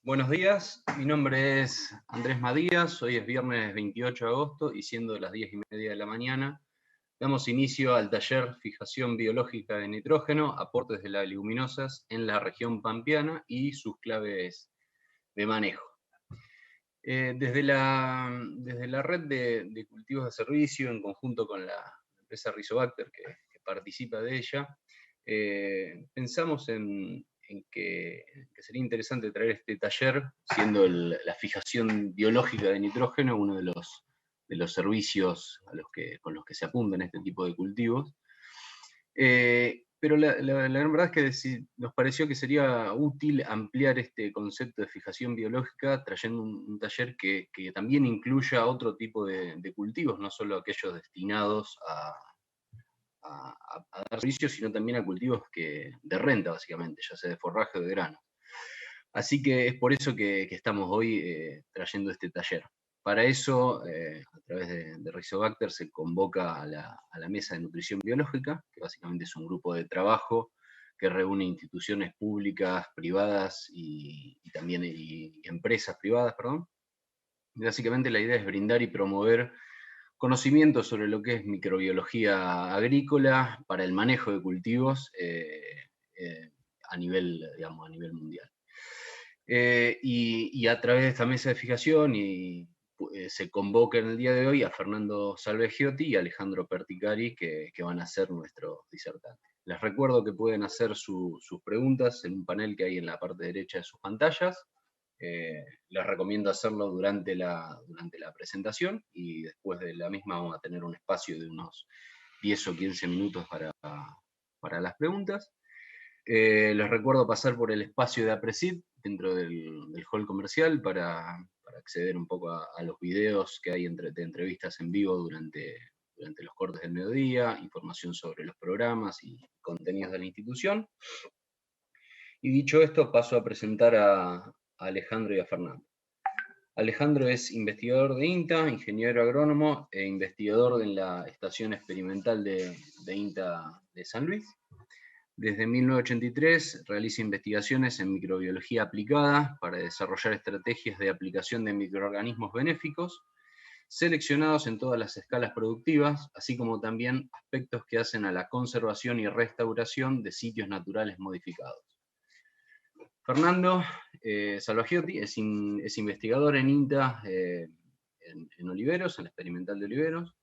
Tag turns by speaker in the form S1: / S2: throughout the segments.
S1: Buenos días, mi nombre es Andrés Madías, hoy es viernes 28 de agosto y siendo las 10:30 de la mañana, damos inicio al taller Fijación Biológica de Nitrógeno, aportes de las leguminosas en la región pampeana y sus claves de manejo. Desde la red de cultivos de servicio, en conjunto con la empresa Rizobacter que participa de ella, pensamos en que sería interesante traer este taller, siendo la fijación biológica de nitrógeno uno de los servicios con los que se apuntan este tipo de cultivos. Pero la gran verdad es que nos pareció que sería útil ampliar este concepto de fijación biológica trayendo un taller que también incluya otro tipo de cultivos, no solo aquellos destinados a dar servicios, sino también a cultivos de renta, básicamente, ya sea de forraje o de grano. Así que es por eso que estamos hoy trayendo este taller. Para eso, a través de Rizobacter se convoca a la Mesa de Nutrición Biológica, que básicamente es un grupo de trabajo que reúne instituciones públicas, privadas y también empresas privadas, perdón. Y básicamente la idea es brindar y promover conocimientos sobre lo que es microbiología agrícola para el manejo de cultivos a nivel mundial. Y a través de esta mesa de fijación se convoca en el día de hoy a Fernando Salvegiotti y Alejandro Perticari, que van a ser nuestros disertantes. Les recuerdo que pueden hacer sus preguntas en un panel que hay en la parte derecha de sus pantallas. Les recomiendo hacerlo durante la presentación y después de la misma vamos a tener un espacio de unos 10 o 15 minutos para las preguntas. Les recuerdo pasar por el espacio de Aprecid dentro del hall comercial para acceder un poco a los videos que hay de entrevistas en vivo durante los cortes del mediodía, información sobre los programas y contenidos de la institución. Y dicho esto, paso a presentar a Alejandro y a Fernando. Alejandro es investigador de INTA, ingeniero agrónomo e investigador en la Estación Experimental de INTA de San Luis. Desde 1983 realiza investigaciones en microbiología aplicada para desarrollar estrategias de aplicación de microorganismos benéficos, seleccionados en todas las escalas productivas, así como también aspectos que hacen a la conservación y restauración de sitios naturales modificados. Fernando Salvagiotti es investigador en INTA en Oliveros, en la Experimental de Oliveros,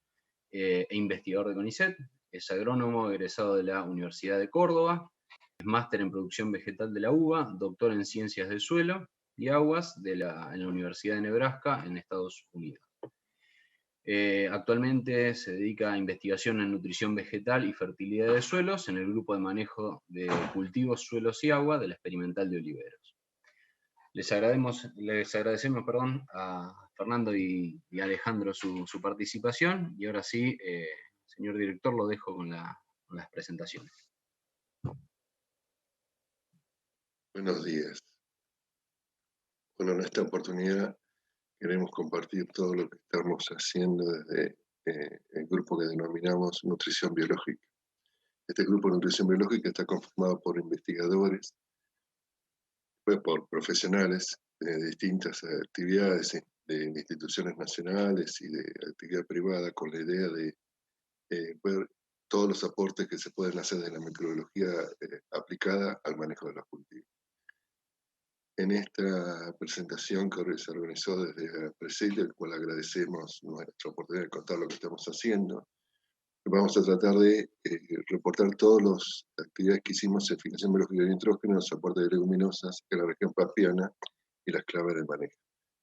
S1: e investigador de CONICET. Es agrónomo egresado de la Universidad de Córdoba, es máster en producción vegetal de la UBA, doctor en ciencias del suelo y aguas en la Universidad de Nebraska, en Estados Unidos. Actualmente se dedica a investigación en nutrición vegetal y fertilidad de suelos en el grupo de manejo de cultivos, suelos y agua de la Experimental de Oliveros. Les agradecemos a Fernando y Alejandro su participación, y ahora sí, señor director, lo dejo con las presentaciones.
S2: Buenos días. Bueno, en esta oportunidad queremos compartir todo lo que estamos haciendo desde el grupo que denominamos Nutrición Biológica. Este grupo de Nutrición Biológica está conformado por investigadores, por profesionales de distintas actividades, de instituciones nacionales y de actividad privada, con la idea de ver todos los aportes que se pueden hacer de la microbiología aplicada al manejo de los cultivos. En esta presentación que se organizó desde Presidio, el cual agradecemos nuestra oportunidad de contar lo que estamos haciendo, vamos a tratar de reportar todas las actividades que hicimos en fijación biológica de nitrógeno, los aportes de leguminosas en la región pampeana y las claves del manejo.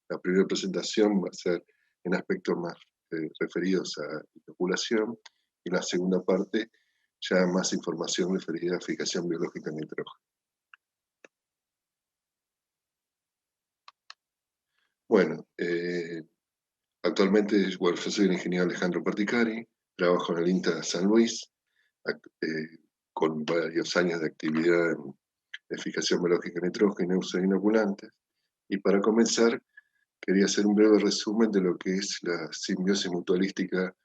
S2: La primera presentación va a ser en aspectos más referidos a inoculación, y la segunda parte ya más información referida a fijación biológica de nitrógeno. Bueno, actualmente yo soy el ingeniero Alejandro Perticari, trabajo en el INTA San Luis, con varios años de actividad en fijación biológica de nitrógeno y uso de inoculantes. Y para comenzar, quería hacer un breve resumen de lo que es la simbiosis mutualística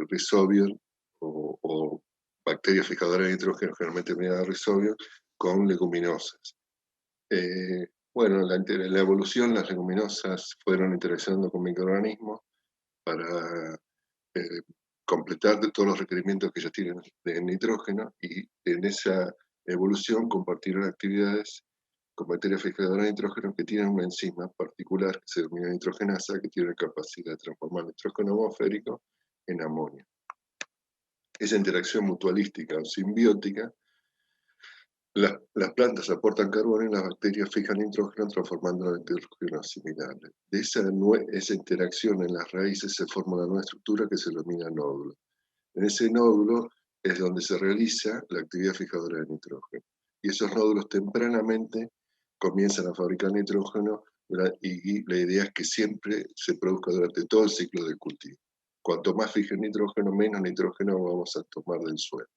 S2: Rhizobium o bacteria fijadora de nitrógeno, generalmente llamada Rhizobium, con leguminosas. Bueno, la evolución, las leguminosas fueron interaccionando con microorganismos para eh, completar de todos los requerimientos que ellos tienen de nitrógeno, y en esa evolución compartieron actividades con bacterias fijadoras de nitrógeno que tienen una enzima particular que se denomina nitrogenasa, que tiene la capacidad de transformar nitrógeno atmosférico en amonio. Esa interacción mutualística o simbiótica, las plantas aportan carbono y las bacterias fijan nitrógeno transformándolo en nitrógeno asimilable. De esa interacción en las raíces se forma una nueva estructura que se denomina nódulo. En ese nódulo es donde se realiza la actividad fijadora de nitrógeno. Y esos nódulos tempranamente comienzan a fabricar nitrógeno, y la idea es que siempre se produzca durante todo el ciclo del cultivo. Cuanto más fije nitrógeno, menos nitrógeno vamos a tomar del suelo.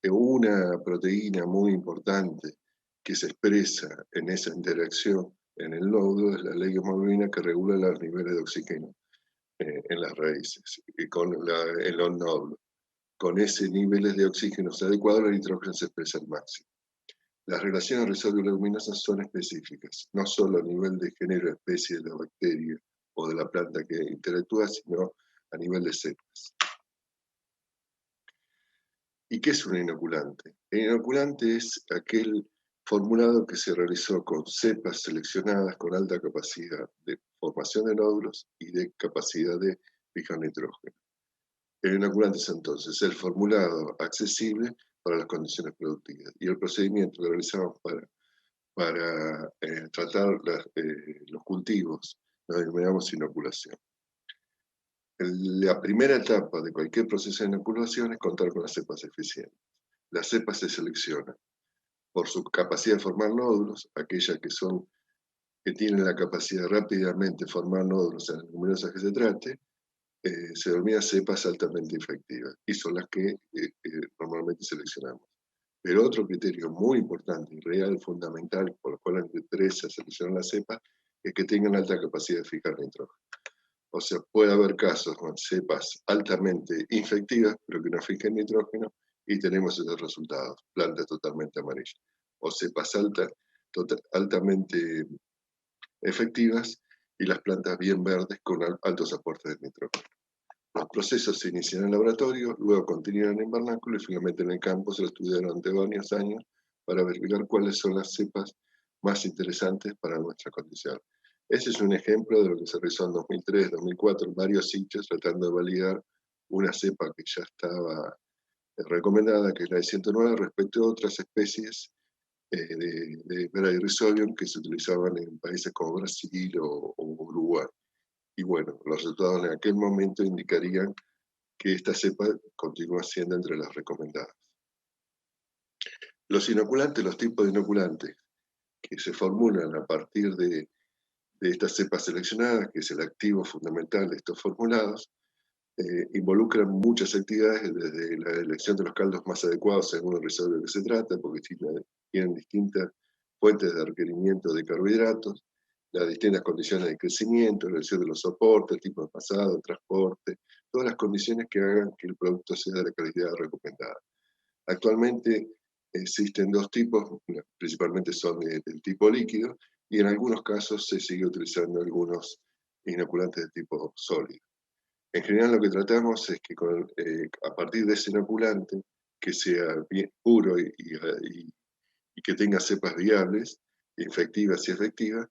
S2: Una proteína muy importante que se expresa en esa interacción en el nódulo es la leghemoglobina, que regula los niveles de oxígeno en las raíces y en los nódulos. Con esos niveles de oxígeno adecuados, el nitrógeno se expresa al máximo. Las relaciones resolubiluminosas son específicas, no solo a nivel de género, especie de la bacteria o de la planta que interactúa, sino a nivel de cepas. ¿Y qué es un inoculante? El inoculante es aquel formulado que se realizó con cepas seleccionadas con alta capacidad de formación de nódulos y de capacidad de fijar nitrógeno. El inoculante es entonces el formulado accesible para las condiciones productivas, y el procedimiento que realizamos para tratar los cultivos lo denominamos inoculación. La primera etapa de cualquier proceso de inoculación es contar con las cepas eficientes. Las cepas se seleccionan por su capacidad de formar nódulos, aquellas que tienen la capacidad de rápidamente formar nódulos en las leguminosas que se trate, se denominan cepas altamente infectivas, y son las que normalmente seleccionamos. Pero otro criterio muy importante y real, fundamental, por el cual interesa seleccionar las cepas, es que tengan alta capacidad de fijar nitrógeno. O sea, puede haber casos con cepas altamente infectivas, pero que no fijen nitrógeno, y tenemos esos resultados, plantas totalmente amarillas. O cepas altamente efectivas y las plantas bien verdes con altos aportes de nitrógeno. Los procesos se inician en el laboratorio, luego continúan en el invernáculo y finalmente en el campo se lo estudiaron durante varios años para verificar cuáles son las cepas más interesantes para nuestra condición. Ese es un ejemplo de lo que se realizó en 2003, 2004 en varios sitios, tratando de validar una cepa que ya estaba recomendada, que es la de 109, respecto a otras especies de Bradyrhizolium que se utilizaban en países como Brasil o Uruguay. Y bueno, los resultados en aquel momento indicarían que esta cepa continúa siendo entre las recomendadas. Los inoculantes, los tipos de inoculantes que se formulan a partir de estas cepas seleccionadas, que es el activo fundamental de estos formulados, involucran muchas actividades, desde la elección de los caldos más adecuados según el rhizobium que se trata, porque tienen distintas fuentes de requerimiento de carbohidratos, las distintas condiciones de crecimiento, la elección de los soportes, tipo de pasado, transporte, todas las condiciones que hagan que el producto sea de la calidad recomendada. Actualmente existen dos tipos, principalmente son del tipo líquido, y en algunos casos se sigue utilizando algunos inoculantes de tipo sólido. En general lo que tratamos es que a partir de ese inoculante, que sea bien puro y que tenga cepas viables, efectivas y efectivas,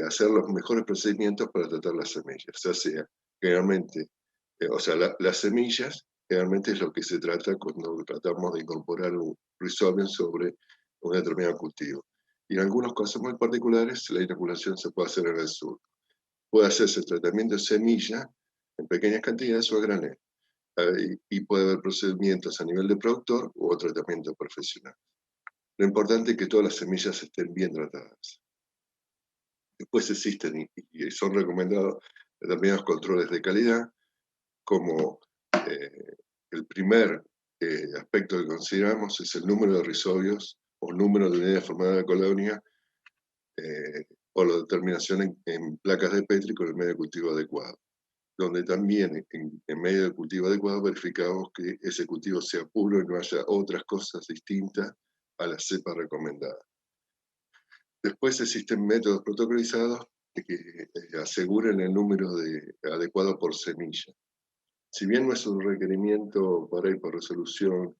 S2: hacer los mejores procedimientos para tratar las semillas. O sea, generalmente, las semillas generalmente es lo que se trata cuando tratamos de incorporar un Rhizobium sobre un determinado cultivo. Y en algunos casos muy particulares, la inoculación se puede hacer en el sur. Puede hacerse tratamiento de semilla en pequeñas cantidades o a granel. Y puede haber procedimientos a nivel de productor o tratamiento profesional. Lo importante es que todas las semillas estén bien tratadas. Después existen y son recomendados determinados controles de calidad, como el primer aspecto que consideramos es el número de rhizobios o número de unidades formadas de colonia, o la determinación en placas de Petri con el medio de cultivo adecuado, donde también en medio de cultivo adecuado verificamos que ese cultivo sea puro y no haya otras cosas distintas a la cepa recomendada. Después existen métodos protocolizados que aseguran el número adecuado por semilla. Si bien no es un requerimiento para ir por resolución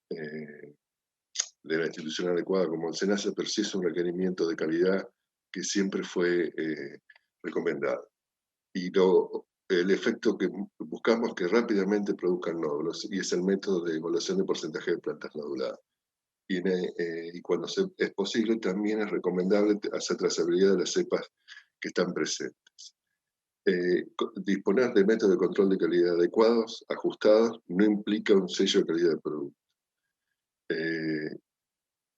S2: de la institución adecuada como el SENASA, pero sí es un requerimiento de calidad que siempre fue recomendado. Y el efecto que buscamos que rápidamente produzcan nódulos, y es el método de evaluación de porcentaje de plantas noduladas. Y cuando es posible, también es recomendable hacer trazabilidad de las cepas que están presentes. Disponer de métodos de control de calidad adecuados, ajustados, no implica un sello de calidad de producto.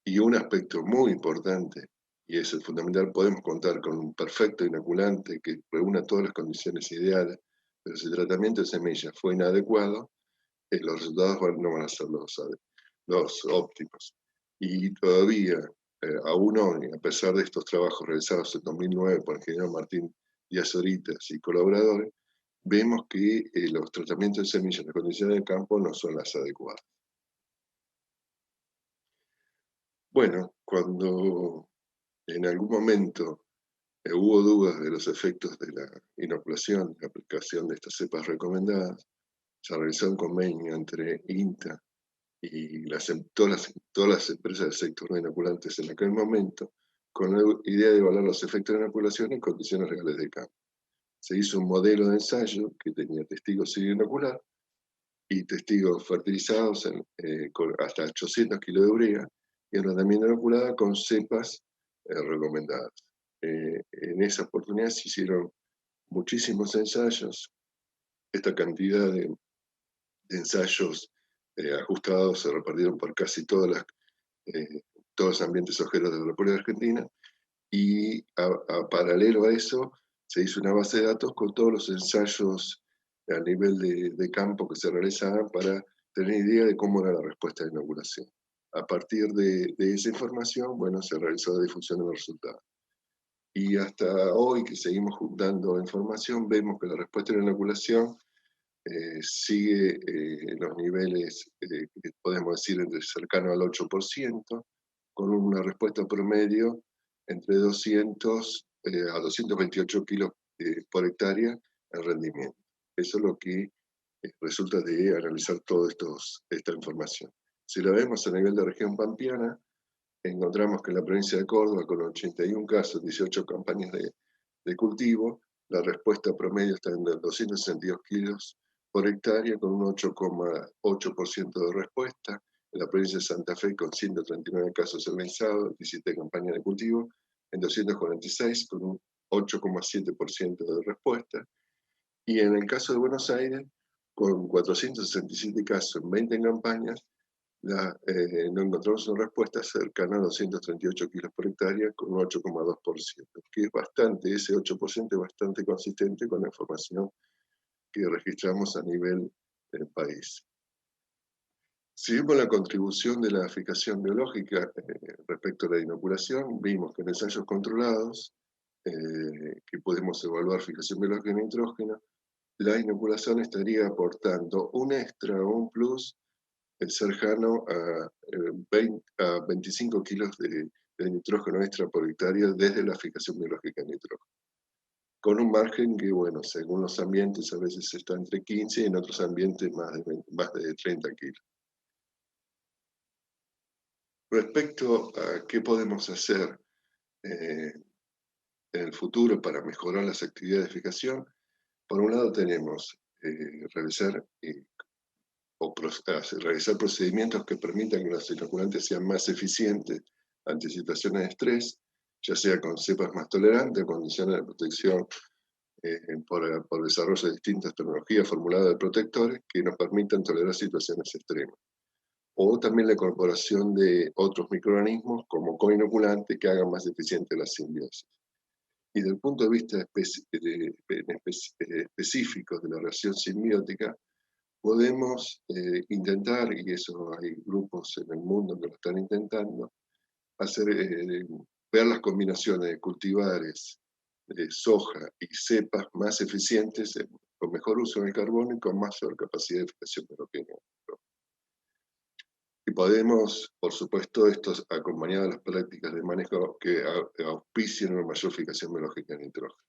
S2: Y un aspecto muy importante, y es el fundamental, podemos contar con un perfecto inoculante que reúna todas las condiciones ideales, pero si el tratamiento de semillas fue inadecuado, los resultados no van a ser los óptimos. Y todavía, aún hoy, a pesar de estos trabajos realizados en 2009 por el ingeniero Martín Díaz Oritas y colaboradores, vemos que los tratamientos de semillas en las condiciones de campo no son las adecuadas. Bueno, cuando en algún momento hubo dudas de los efectos de la inoculación, la aplicación de estas cepas recomendadas, se realizó un convenio entre INTA y todas las empresas del sector de inoculantes en aquel momento, con la idea de evaluar los efectos de inoculación en condiciones reales de campo. Se hizo un modelo de ensayo que tenía testigos sin inocular y testigos fertilizados con hasta 800 kilos de urea y en tratamiento inoculada con cepas recomendadas. En esa oportunidad se hicieron muchísimos ensayos. Esta cantidad de ensayos ajustados se repartieron por casi todos los ambientes ojeros de la República Argentina, y a paralelo a eso se hizo una base de datos con todos los ensayos a nivel de campo que se realizaban para tener idea de cómo era la respuesta de inoculación. A partir de esa información, bueno, se realizó la difusión de los resultados. Y hasta hoy que seguimos juntando información, vemos que la respuesta de la inoculación sigue en los niveles que podemos decir entre cercano al 8%, con una respuesta promedio entre 200 a 228 kilos por hectárea en rendimiento. Eso es lo que resulta de analizar toda esta información. Si lo vemos a nivel de región pampeana, encontramos que en la provincia de Córdoba, con 81 casos, 18 campañas de cultivo, la respuesta promedio está en 262 kilos por hectárea, con un 8,8% de respuesta. En la provincia de Santa Fe, con 139 casos organizados, 17 campañas de cultivo, en 246, con un 8,7% de respuesta. Y en el caso de Buenos Aires, con 467 casos en 20 campañas, no encontramos una respuesta cercana a 238 kilos por hectárea con un 8,2%, que es bastante, ese 8% es bastante consistente con la información que registramos a nivel del país. Si vemos la contribución de la fijación biológica respecto a la inoculación, vimos que en ensayos controlados, que podemos evaluar fijación biológica de nitrógeno, la inoculación estaría aportando un extra o un plus cercano a 25 kilos de nitrógeno extra por hectárea desde la fijación biológica de nitrógeno. Con un margen que, bueno, según los ambientes a veces está entre 15 y en otros ambientes más de 30 kilos. Respecto a qué podemos hacer en el futuro para mejorar las actividades de fijación, por un lado tenemos realizar procedimientos que permitan que los inoculantes sean más eficientes ante situaciones de estrés, ya sea con cepas más tolerantes, condiciones de protección por desarrollo de distintas tecnologías formuladas de protectores que nos permitan tolerar situaciones extremas. O también la incorporación de otros microorganismos como coinoculantes que hagan más eficiente la simbiosis. Y desde el punto de vista específico de la relación simbiótica, podemos intentar, y eso hay grupos en el mundo que lo están intentando, ver las combinaciones de cultivares de soja y cepas más eficientes, con mejor uso del carbono y con mayor capacidad de fijación biológica. Y podemos, por supuesto, esto acompañado de las prácticas de manejo que auspicien una mayor fijación biológica de nitrógeno.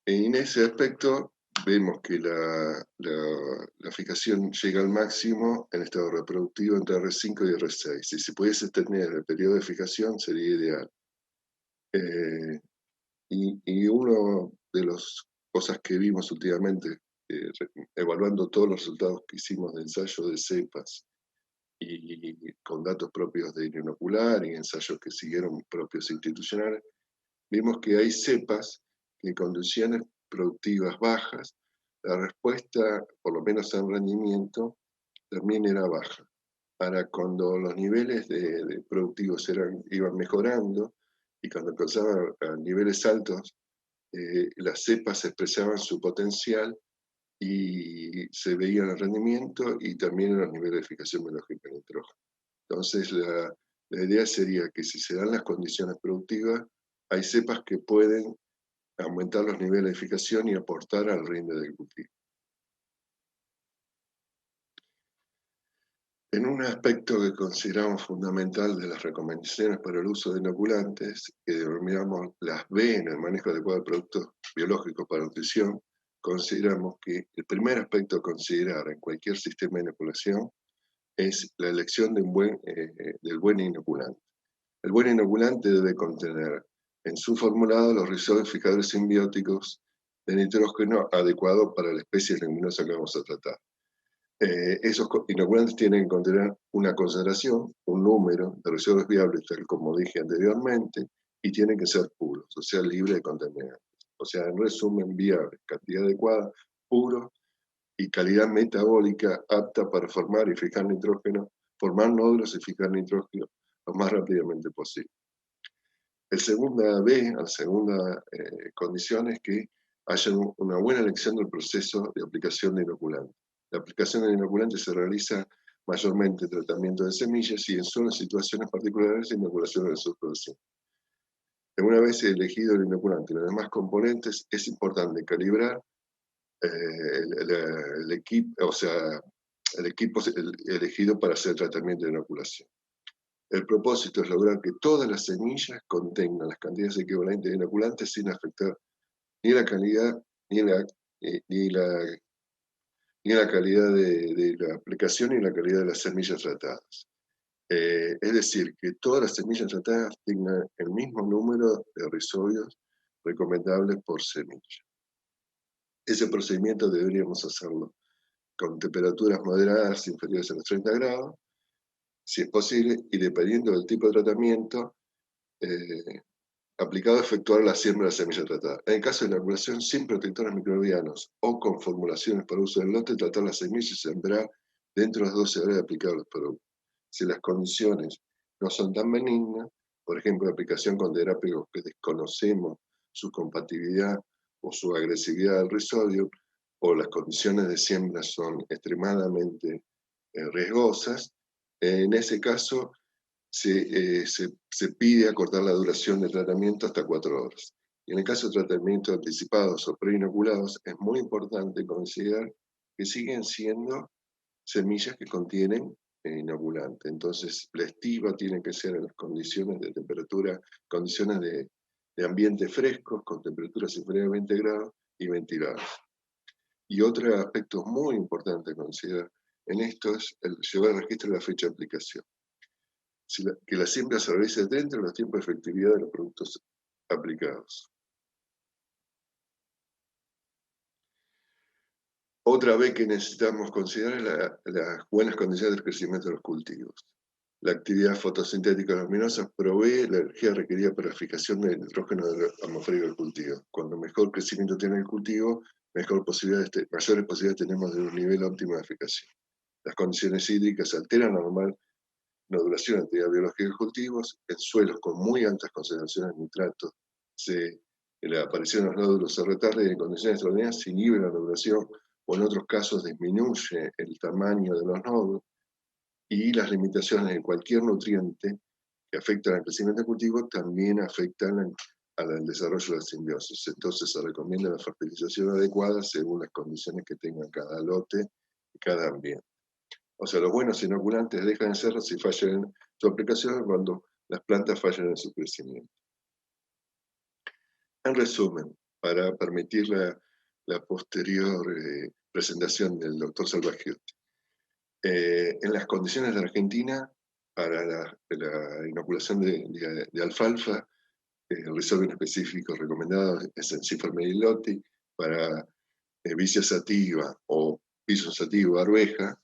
S2: En ese aspecto, vemos que la fijación llega al máximo en estado reproductivo entre R5 y R6. Si se pudiese tener el periodo de fijación, sería ideal. Y una de las cosas que vimos últimamente, evaluando todos los resultados que hicimos de ensayo de cepas y con datos propios de inocular y ensayos que siguieron propios institucionales, vimos que hay cepas que en condiciones productivas bajas, la respuesta, por lo menos en rendimiento, también era baja. Ahora, cuando los niveles de productivos iban mejorando y cuando alcanzaban a niveles altos, las cepas expresaban su potencial y se veía en el rendimiento y también en los niveles de fijación biológica de nitrógeno. Entonces, la idea sería que si se dan las condiciones productivas, hay cepas que pueden aumentar los niveles de fijación y aportar al rinde del cultivo. En un aspecto que consideramos fundamental de las recomendaciones para el uso de inoculantes, que denominamos las B en el manejo adecuado de productos biológicos para nutrición, consideramos que el primer aspecto a considerar en cualquier sistema de inoculación es la elección del buen inoculante. El buen inoculante debe contener en su formulado los rhizodios fijadores simbióticos de nitrógeno adecuados para la especie leguminosa que vamos a tratar. Esos inoculantes tienen que contener una concentración, un número de rhizodios viables, tal como dije anteriormente, y tienen que ser puros, o sea, libres de contaminantes. O sea, en resumen, viables, cantidad adecuada, puros y calidad metabólica apta para formar y fijar nitrógeno, formar nódulos y fijar nitrógeno lo más rápidamente posible. La segunda condición es que haya una buena elección del proceso de aplicación de inoculantes. La aplicación de inoculantes se realiza mayormente en tratamiento de semillas y en solo situaciones particulares de inoculación de subproducción. Una vez elegido el inoculante y los demás componentes, es importante calibrar el equipo elegido para hacer el tratamiento de inoculación. El propósito es lograr que todas las semillas contengan las cantidades equivalentes de inoculantes sin afectar ni la calidad ni la calidad de la aplicación ni la calidad de las semillas tratadas. Es decir, que todas las semillas tratadas tengan el mismo número de rhizodios recomendables por semilla. Ese procedimiento deberíamos hacerlo con temperaturas moderadas inferiores a los 30 grados, si es posible, y dependiendo del tipo de tratamiento aplicado, efectuar la siembra de la semilla tratada. En el caso de inoculación sin protectores microbianos o con formulaciones para uso del lote, tratar la semilla y sembrar dentro de las 12 horas de aplicar los productos. Si las condiciones no son tan benignas, por ejemplo, la aplicación con terápicos que desconocemos su compatibilidad o su agresividad al rizodio, o las condiciones de siembra son extremadamente riesgosas, en ese caso se pide acortar la duración del tratamiento hasta 4 horas. Y en el caso de tratamientos anticipados o preinoculados, es muy importante considerar que siguen siendo semillas que contienen inoculante. Entonces, la estiva tiene que ser en las condiciones de temperatura, condiciones de ambiente frescos, con temperaturas inferiores a 20 grados y ventiladas. Y otro aspecto muy importante a considerar en esto es llevar el registro de la fecha de aplicación. Que la siembra se realice dentro de los tiempos de efectividad de los productos aplicados. Otra vez que necesitamos considerar las buenas condiciones del crecimiento de los cultivos. La actividad fotosintética luminosa provee la energía requerida para la fijación del nitrógeno atmosférico del cultivo. Cuando mejor crecimiento tiene el cultivo, mayores posibilidades tenemos de un nivel óptimo de fijación. Las condiciones hídricas alteran la normal nodulación de actividad biológica de cultivos. En suelos con muy altas concentraciones de nitratos, la aparición de los nódulos se retarda y en condiciones extraordinarias se inhibe la nodulación, o en otros casos disminuye el tamaño de los nódulos, y las limitaciones de cualquier nutriente que afectan al crecimiento del cultivo también afectan al desarrollo de la simbiosis. Entonces se recomienda la fertilización adecuada según las condiciones que tenga cada lote y cada ambiente. O sea, los buenos inoculantes dejan de ser si fallan en su aplicación cuando las plantas fallan en su crecimiento. En resumen, para permitir la posterior presentación del doctor Salvagiotti, en las condiciones de Argentina, para la inoculación de alfalfa, el resorte específico recomendado es Encipher medilotti. Para vicia sativa o piso sativa arveja,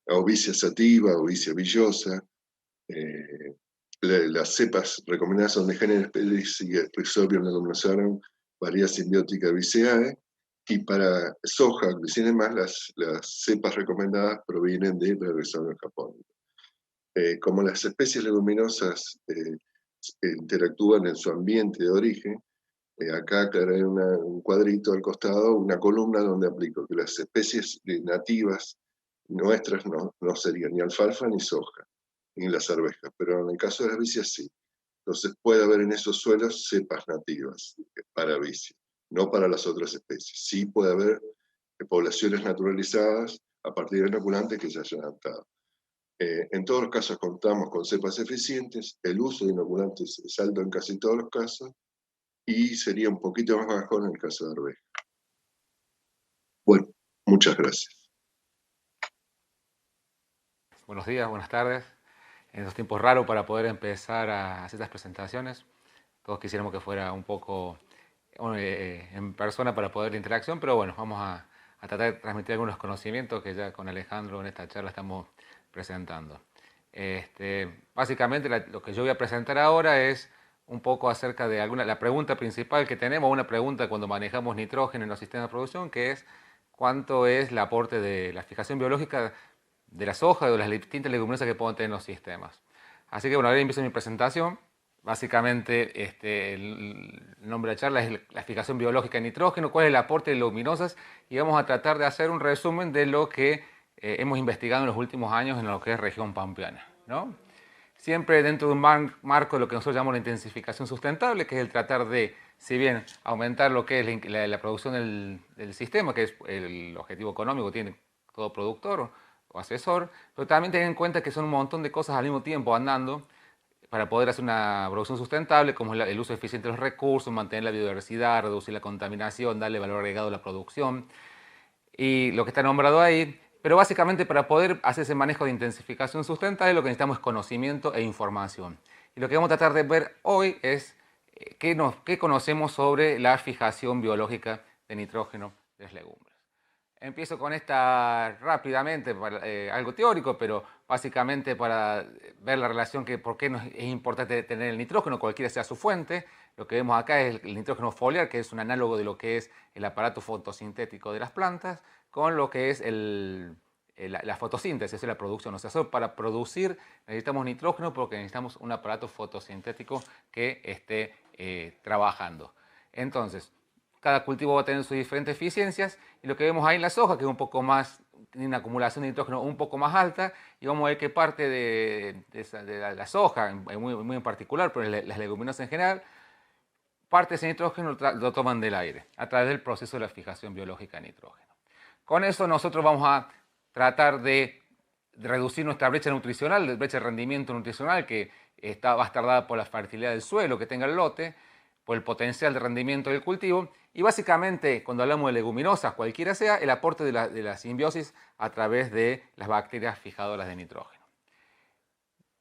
S2: o vicia sativa o vicia villosa. Las cepas recomendadas son de género especie Rhizobium leguminosarum, varia simbiótica viceae, y para soja, glicina y más, las cepas recomendadas provienen de Rhizobium japónico. Como las especies leguminosas interactúan en su ambiente de origen, acá aclaré un cuadrito al costado, una columna donde aplico que las especies nativas nuestras no serían ni alfalfa ni soja, ni las arvejas, pero en el caso de las vicias sí. Entonces puede haber en esos suelos cepas nativas para vicias, no para las otras especies. Sí puede haber poblaciones naturalizadas a partir de inoculantes que se hayan adaptado. En todos los casos contamos con cepas eficientes, el uso de inoculantes es alto en casi todos los casos, y sería un poquito más bajo en el caso de arveja. Bueno, muchas gracias.
S3: Buenos días, buenas tardes. En estos tiempos raros para poder empezar a hacer estas presentaciones. Todos quisiéramos que fuera un poco en persona para poder la interacción, pero bueno, vamos a tratar de transmitir algunos conocimientos que ya con Alejandro en esta charla estamos presentando. Básicamente lo que yo voy a presentar ahora es un poco acerca de la pregunta principal que tenemos, una pregunta cuando manejamos nitrógeno en los sistemas de producción, que es cuánto es el aporte de la fijación biológica de las hojas o de las distintas leguminosas que pueden tener los sistemas. Así que bueno, ahora empiezo mi presentación. Básicamente el nombre de la charla es la fijación biológica de nitrógeno, cuál es el aporte de leguminosas, y vamos a tratar de hacer un resumen de lo que hemos investigado en los últimos años en lo que es región pampeana, ¿no? Siempre dentro de un marco de lo que nosotros llamamos la intensificación sustentable, que es el tratar de, si bien aumentar lo que es la producción del sistema, que es el objetivo económico que tiene todo productor o asesor, pero también tener en cuenta que son un montón de cosas al mismo tiempo andando para poder hacer una producción sustentable, como el uso eficiente de los recursos, mantener la biodiversidad, reducir la contaminación, darle valor agregado a la producción y lo que está nombrado ahí. Pero básicamente para poder hacer ese manejo de intensificación sustentable lo que necesitamos es conocimiento e información. Y lo que vamos a tratar de ver hoy es qué conocemos sobre la fijación biológica de nitrógeno de las legumbres. Empiezo con esta rápidamente, algo teórico, pero básicamente para ver la relación que por qué es importante tener el nitrógeno, cualquiera sea su fuente. Lo que vemos acá es el nitrógeno foliar, que es un análogo de lo que es el aparato fotosintético de las plantas, con lo que es la fotosíntesis, es la producción. O sea, solo para producir necesitamos nitrógeno porque necesitamos un aparato fotosintético que esté trabajando. Entonces, cada cultivo va a tener sus diferentes eficiencias y lo que vemos ahí en la soja, que es un poco más, tiene una acumulación de nitrógeno un poco más alta, y vamos a ver que parte de la soja, muy en particular, pero las leguminosas en general, parte de ese nitrógeno lo toman del aire, a través del proceso de la fijación biológica de nitrógeno. Con eso nosotros vamos a tratar de reducir nuestra brecha nutricional, brecha de rendimiento nutricional, que va a estar dada por la fertilidad del suelo que tenga el lote, por el potencial de rendimiento del cultivo, y básicamente cuando hablamos de leguminosas, cualquiera sea, el aporte de la simbiosis a través de las bacterias fijadoras de nitrógeno.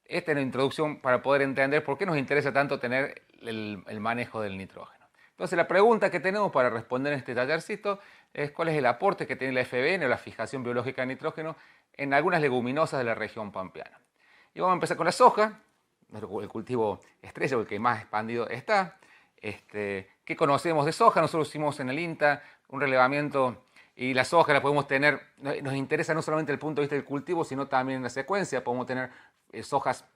S3: Esta es la introducción para poder entender por qué nos interesa tanto tener el manejo del nitrógeno. Entonces la pregunta que tenemos para responder en este tallercito es cuál es el aporte que tiene la FBN o la fijación biológica de nitrógeno en algunas leguminosas de la región pampeana. Y vamos a empezar con la soja, el cultivo estrella, el que más expandido está. ¿Qué conocemos de soja? Nosotros hicimos en el INTA un relevamiento y la soja la podemos tener, nos interesa no solamente el punto de vista del cultivo, sino también en la secuencia. Podemos tener sojas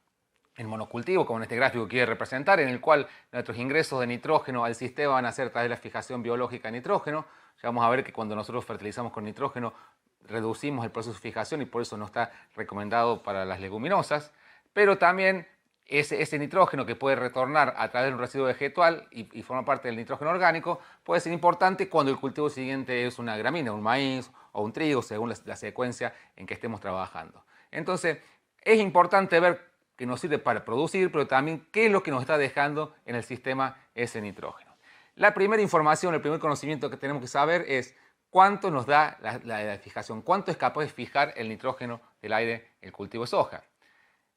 S3: en monocultivo, como en este gráfico quiere representar, en el cual nuestros ingresos de nitrógeno al sistema van a ser a través de la fijación biológica de nitrógeno. Ya vamos a ver que cuando nosotros fertilizamos con nitrógeno reducimos el proceso de fijación y por eso no está recomendado para las leguminosas, pero también ese nitrógeno que puede retornar a través de un residuo vegetal y forma parte del nitrógeno orgánico puede ser importante cuando el cultivo siguiente es una gramínea, un maíz o un trigo, según la secuencia en que estemos trabajando. Entonces, es importante ver que nos sirve para producir, pero también qué es lo que nos está dejando en el sistema ese nitrógeno. La primera información, el primer conocimiento que tenemos que saber es cuánto nos da la fijación, cuánto es capaz de fijar el nitrógeno del aire el cultivo de soja.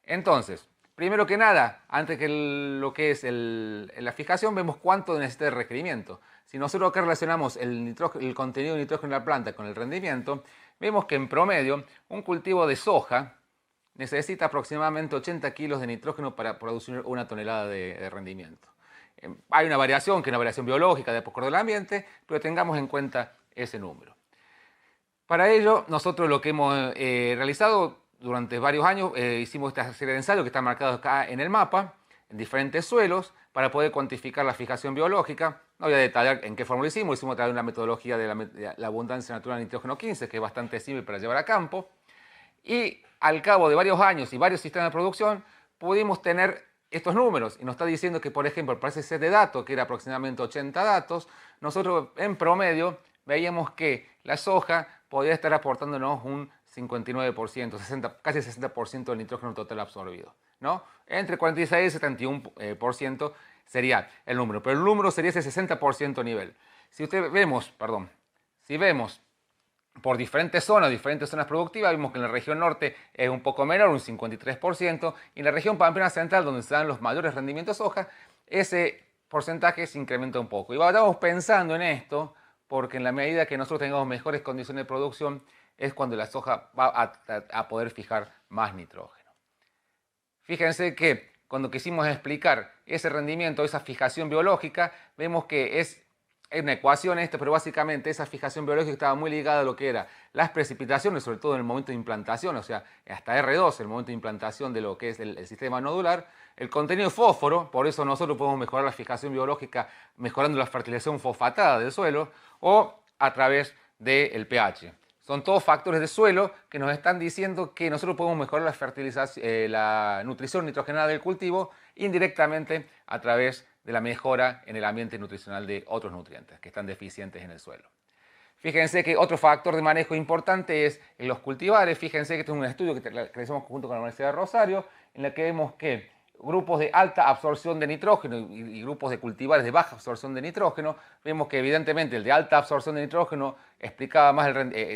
S3: Entonces, primero que nada, antes que lo que es la fijación, vemos cuánto necesita el requerimiento. Si nosotros acá relacionamos el contenido de nitrógeno en la planta con el rendimiento, vemos que en promedio un cultivo de soja necesita aproximadamente 80 kilos de nitrógeno para producir una tonelada de rendimiento. Hay una variación, que es una variación biológica de acuerdo al ambiente, pero tengamos en cuenta ese número. Para ello, nosotros lo que hemos realizado durante varios años, hicimos esta serie de ensayos que están marcados acá en el mapa, en diferentes suelos, para poder cuantificar la fijación biológica. No voy a detallar en qué forma lo hicimos a través de una metodología de la abundancia natural de nitrógeno 15, que es bastante simple para llevar a campo. Y al cabo de varios años y varios sistemas de producción, pudimos tener estos números. Y nos está diciendo que, por ejemplo, para ese set de datos, que era aproximadamente 80 datos, nosotros en promedio veíamos que la soja podía estar aportándonos un 59%, casi 60% del nitrógeno total absorbido, ¿no? Entre 46 y 71% sería el número, pero el número sería ese 60% nivel. Si vemos por diferentes zonas productivas, vimos que en la región norte es un poco menor, un 53%, y en la región pampeana central, donde se dan los mayores rendimientos de soja, ese porcentaje se incrementa un poco. Y vamos pensando en esto, porque en la medida que nosotros tengamos mejores condiciones de producción, es cuando la soja va a poder fijar más nitrógeno. Fíjense que cuando quisimos explicar ese rendimiento, esa fijación biológica, vemos que es una ecuación pero básicamente esa fijación biológica estaba muy ligada a lo que eran las precipitaciones, sobre todo en el momento de implantación, o sea, hasta R2, el momento de implantación de lo que es el sistema nodular, el contenido de fósforo, por eso nosotros podemos mejorar la fijación biológica mejorando la fertilización fosfatada del suelo, o a través del pH. Son todos factores de suelo que nos están diciendo que nosotros podemos mejorar la nutrición nitrogenada del cultivo indirectamente a través de la mejora en el ambiente nutricional de otros nutrientes que están deficientes en el suelo. Fíjense que otro factor de manejo importante es en los cultivares. Fíjense que este es un estudio que realizamos junto con la Universidad de Rosario, en el que vemos que grupos de alta absorción de nitrógeno y grupos de cultivares de baja absorción de nitrógeno, vemos que evidentemente el de alta absorción de nitrógeno explicaba más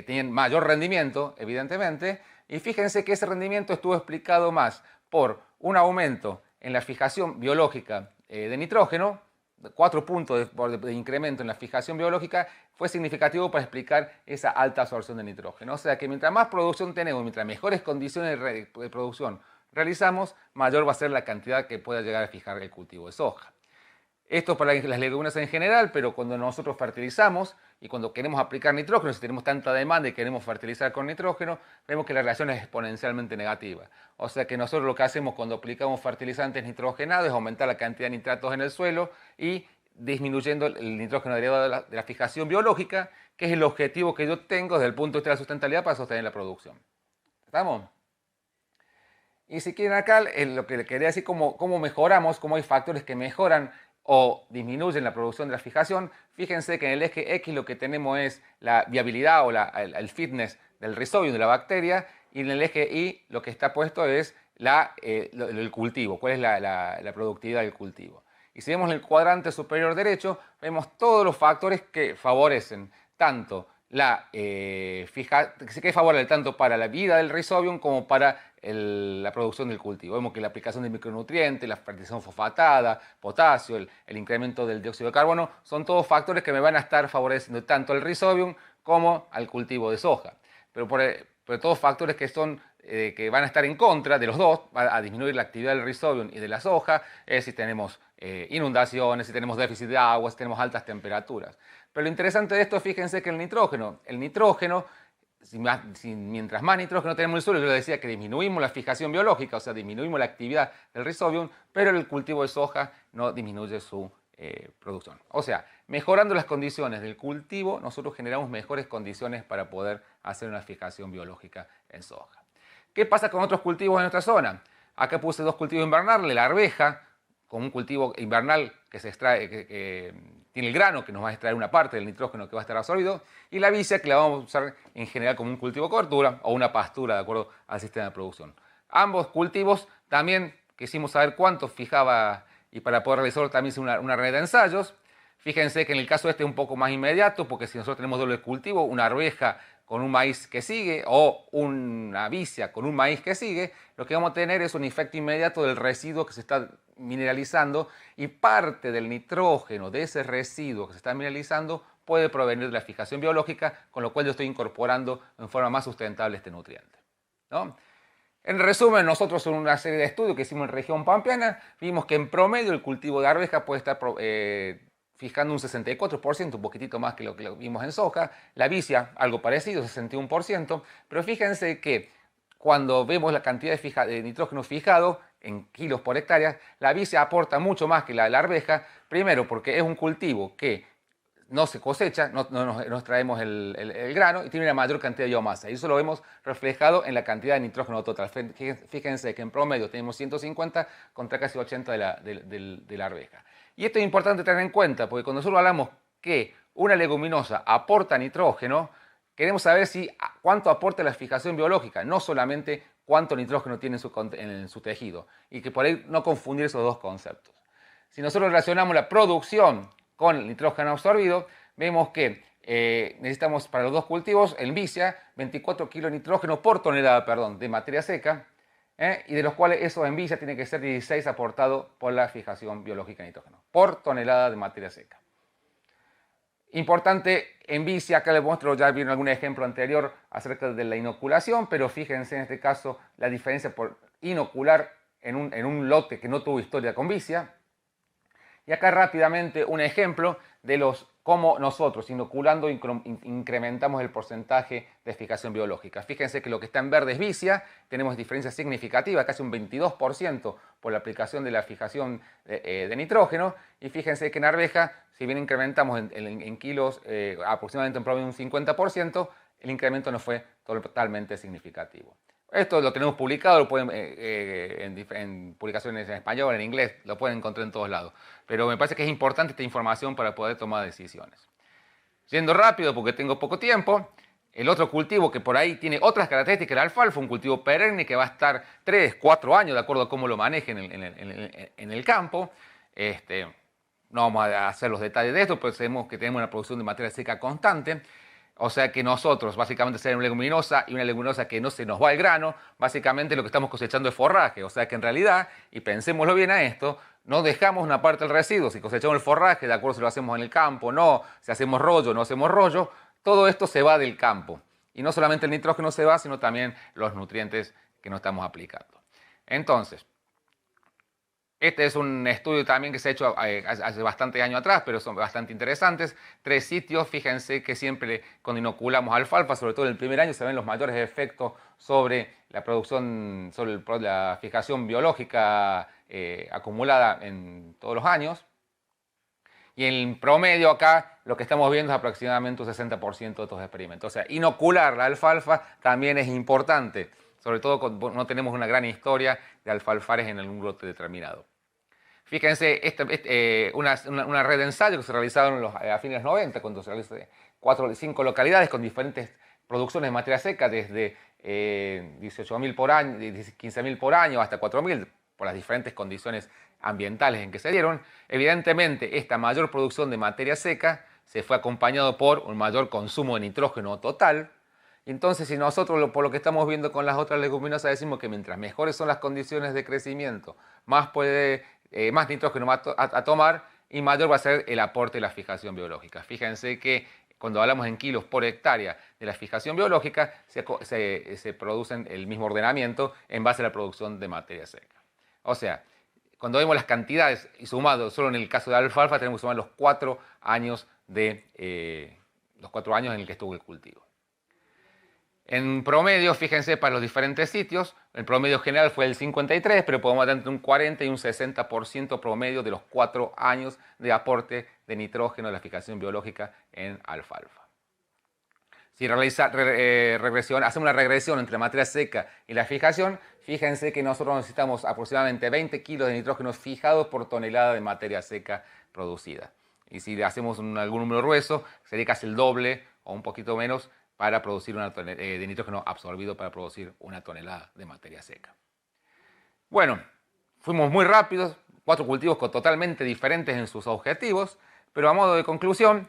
S3: tenían mayor rendimiento, evidentemente, y fíjense que ese rendimiento estuvo explicado más por un aumento en la fijación biológica de nitrógeno, 4 puntos de incremento en la fijación biológica, fue significativo para explicar esa alta absorción de nitrógeno. O sea que mientras más producción tenemos, mientras mejores condiciones de producción realizamos, mayor va a ser la cantidad que pueda llegar a fijar el cultivo de soja. Esto para las leguminosas en general, pero cuando nosotros fertilizamos y cuando queremos aplicar nitrógeno, si tenemos tanta demanda y queremos fertilizar con nitrógeno, vemos que la relación es exponencialmente negativa. O sea que nosotros lo que hacemos cuando aplicamos fertilizantes nitrogenados es aumentar la cantidad de nitratos en el suelo y disminuyendo el nitrógeno derivado de la fijación biológica, que es el objetivo que yo tengo desde el punto de vista de la sustentabilidad para sostener la producción. ¿Estamos? Y si quieren acá, lo que les quería decir, cómo mejoramos, cómo hay factores que mejoran o disminuyen la producción de la fijación. Fíjense que en el eje X lo que tenemos es la viabilidad o el fitness del Rhizobium, de la bacteria, y en el eje Y lo que está puesto es el cultivo, cuál es la productividad del cultivo. Y si vemos el cuadrante superior derecho, vemos todos los factores que favorecen tanto que es favorable tanto para la vida del Rhizobium como para la producción del cultivo. Vemos que la aplicación de micronutrientes, la fertilización fosfatada, potasio, el incremento del dióxido de carbono, son todos factores que me van a estar favoreciendo tanto al Rhizobium como al cultivo de soja. Pero todos factores que van a estar en contra de los dos, va a disminuir la actividad del Rhizobium y de la soja, si tenemos inundaciones, si tenemos déficit de agua, si tenemos altas temperaturas. Pero lo interesante de esto, fíjense que el nitrógeno, mientras más nitrógeno tenemos en el suelo, yo les decía que disminuimos la fijación biológica, o sea, disminuimos la actividad del Rhizobium, pero el cultivo de soja no disminuye su producción. O sea, mejorando las condiciones del cultivo, nosotros generamos mejores condiciones para poder hacer una fijación biológica en soja. ¿Qué pasa con otros cultivos en nuestra zona? Acá puse 2 cultivos invernales, la arveja, con un cultivo invernal que se extrae, que tiene el grano, que nos va a extraer una parte del nitrógeno que va a estar absorbido, y la vicia, que la vamos a usar en general como un cultivo de cobertura o una pastura de acuerdo al sistema de producción. Ambos cultivos también quisimos saber cuánto fijaba, y para poder realizarlo también hice una red de ensayos. Fíjense que en el caso este es un poco más inmediato, porque si nosotros tenemos doble cultivo, una arveja con un maíz que sigue o una vicia con un maíz que sigue, lo que vamos a tener es un efecto inmediato del residuo que se está mineralizando, y parte del nitrógeno de ese residuo que se está mineralizando puede provenir de la fijación biológica, con lo cual yo estoy incorporando en forma más sustentable este nutriente, ¿no? En resumen, nosotros en una serie de estudios que hicimos en región pampeana, vimos que en promedio el cultivo de arveja puede estar fijando un 64%, un poquitito más que lo que vimos en soja. La vicia, algo parecido, 61%. Pero fíjense que cuando vemos la cantidad de nitrógeno fijado en kilos por hectárea, la vicia aporta mucho más que la arveja. Primero, porque es un cultivo que no se cosecha, no nos traemos el grano, y tiene una mayor cantidad de biomasa. Y eso lo vemos reflejado en la cantidad de nitrógeno total. Fíjense que en promedio tenemos 150 contra casi 80 de la arveja. Y esto es importante tener en cuenta, porque cuando nosotros hablamos que una leguminosa aporta nitrógeno, queremos saber cuánto aporta la fijación biológica, no solamente cuánto nitrógeno tiene en su tejido. Y que por ahí no confundir esos dos conceptos. Si nosotros relacionamos la producción con el nitrógeno absorbido, vemos que necesitamos para los dos cultivos, en vicia, 24 kilos de nitrógeno por tonelada, de materia seca, y de los cuales eso en vicia tiene que ser 16 aportado por la fijación biológica de nitrógeno, por tonelada de materia seca. Importante en vicia, acá les muestro, ya vieron algún ejemplo anterior acerca de la inoculación, pero fíjense en este caso la diferencia por inocular en un lote que no tuvo historia con vicia. Y acá rápidamente un ejemplo de cómo nosotros inoculando incrementamos el porcentaje de fijación biológica. Fíjense que lo que está en verde es vicia, tenemos diferencias significativas, casi un 22% por la aplicación de la fijación de nitrógeno, y fíjense que en arveja, si bien incrementamos en kilos aproximadamente en promedio un 50%, el incremento no fue totalmente significativo. Esto lo tenemos publicado, lo pueden, en publicaciones en español, en inglés, lo pueden encontrar en todos lados. Pero me parece que es importante esta información para poder tomar decisiones. Yendo rápido porque tengo poco tiempo, el otro cultivo que por ahí tiene otras características, el alfalfa, un cultivo perenne que va a estar 3, 4 años de acuerdo a cómo lo manejen en el campo. No vamos a hacer los detalles de esto, pero sabemos que tenemos una producción de materia seca constante. O sea que nosotros, básicamente, ser una leguminosa y una leguminosa que no se nos va el grano, básicamente lo que estamos cosechando es forraje. O sea que en realidad, y pensémoslo bien a esto, no dejamos una parte del residuo. Si cosechamos el forraje, de acuerdo si lo hacemos en el campo, no, si hacemos rollo, no hacemos rollo, todo esto se va del campo. Y no solamente el nitrógeno se va, sino también los nutrientes que no estamos aplicando. Entonces, este es un estudio también que se ha hecho hace bastante años atrás, pero son bastante interesantes. 3 sitios, fíjense que siempre cuando inoculamos alfalfa, sobre todo en el primer año, se ven los mayores efectos sobre la producción, sobre la fijación biológica acumulada en todos los años. Y en promedio acá lo que estamos viendo es aproximadamente un 60% de estos experimentos. O sea, inocular la alfalfa también es importante, sobre todo cuando no tenemos una gran historia de alfalfares en algún lote determinado. Fíjense, una red de ensayo que se realizaron a fines de los 90, cuando se realizó 4 o 5 localidades con diferentes producciones de materia seca, desde 18.000 por año, 15.000 por año hasta 4.000, por las diferentes condiciones ambientales en que se dieron. Evidentemente, esta mayor producción de materia seca se fue acompañado por un mayor consumo de nitrógeno total. Entonces, si nosotros, por lo que estamos viendo con las otras leguminosas, decimos que mientras mejores son las condiciones de crecimiento, más nitrógeno va a tomar y mayor va a ser el aporte de la fijación biológica. Fíjense que cuando hablamos en kilos por hectárea de la fijación biológica, se producen el mismo ordenamiento en base a la producción de materia seca. O sea, cuando vemos las cantidades y sumado, solo en el caso de alfalfa, tenemos que sumar los 4 años en el que estuvo el cultivo. En promedio, fíjense, para los diferentes sitios, el promedio general fue el 53, pero podemos dar entre un 40 y un 60% promedio de los 4 años de aporte de nitrógeno de la fijación biológica en alfalfa. Si hacemos una regresión entre materia seca y la fijación, Fíjense que nosotros necesitamos aproximadamente 20 kilos de nitrógeno fijados por tonelada de materia seca producida. Y si hacemos algún número grueso, sería casi el doble o un poquito menos para producir de nitrógeno absorbido para producir una tonelada de materia seca. Bueno, fuimos muy rápidos, 4 cultivos totalmente diferentes en sus objetivos, pero a modo de conclusión,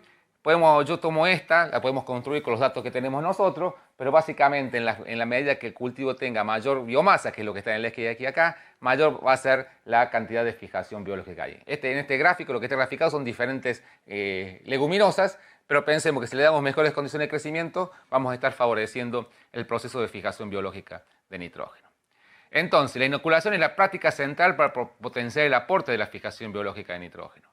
S3: yo tomo esta, la podemos construir con los datos que tenemos nosotros, pero básicamente en la medida que el cultivo tenga mayor biomasa, que es lo que está en el eje de aquí a acá, mayor va a ser la cantidad de fijación biológica que hay. En este gráfico lo que está graficado son diferentes leguminosas, pero pensemos que si le damos mejores condiciones de crecimiento, vamos a estar favoreciendo el proceso de fijación biológica de nitrógeno. Entonces, la inoculación es la práctica central para potenciar el aporte de la fijación biológica de nitrógeno.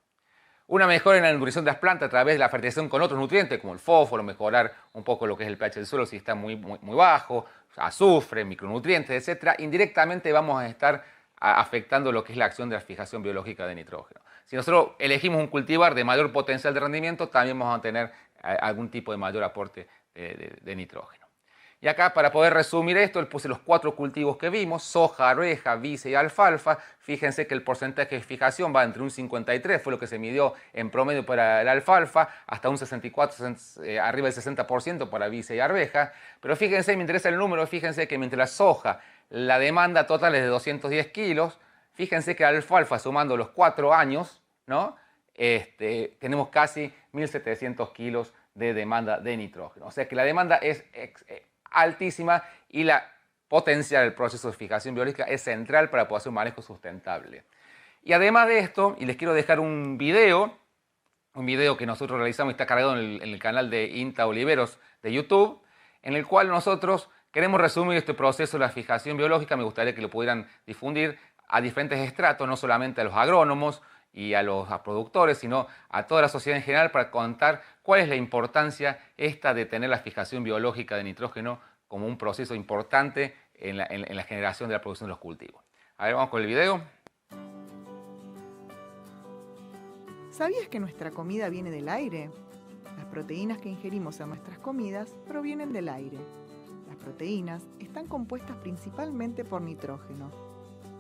S3: Una mejora en la nutrición de las plantas a través de la fertilización con otros nutrientes, como el fósforo, mejorar un poco lo que es el pH del suelo si está muy bajo, azufre, micronutrientes, etc. Indirectamente vamos a estar afectando lo que es la acción de la fijación biológica de nitrógeno. Si nosotros elegimos un cultivar de mayor potencial de rendimiento, también vamos a tener algún tipo de mayor aporte de nitrógeno. Y acá, para poder resumir esto, le puse los 4 cultivos que vimos: soja, arveja, vice y alfalfa. Fíjense que el porcentaje de fijación va entre un 53, fue lo que se midió en promedio para el alfalfa, hasta un 64, arriba del 60% para vice y arveja. Pero fíjense, me interesa el número, fíjense que mientras la soja, la demanda total es de 210 kilos, fíjense que la alfalfa, sumando los 4 años, ¿no? Tenemos casi 1.700 kilos de demanda de nitrógeno. O sea que la demanda es altísima y la potencia del proceso de fijación biológica es central para poder hacer un manejo sustentable. Y además de esto, y les quiero dejar un video que nosotros realizamos y está cargado en el canal de INTA Oliveros de YouTube, en el cual nosotros queremos resumir este proceso de la fijación biológica. Me gustaría que lo pudieran difundir a diferentes estratos, no solamente a los agrónomos y a los productores, sino a toda la sociedad en general, para contar cuál es la importancia de tener la fijación biológica de nitrógeno como un proceso importante en la generación de la producción de los cultivos. A ver, vamos con el video.
S4: ¿Sabías que nuestra comida viene del aire? Las proteínas que ingerimos en nuestras comidas provienen del aire. Las proteínas están compuestas principalmente por nitrógeno.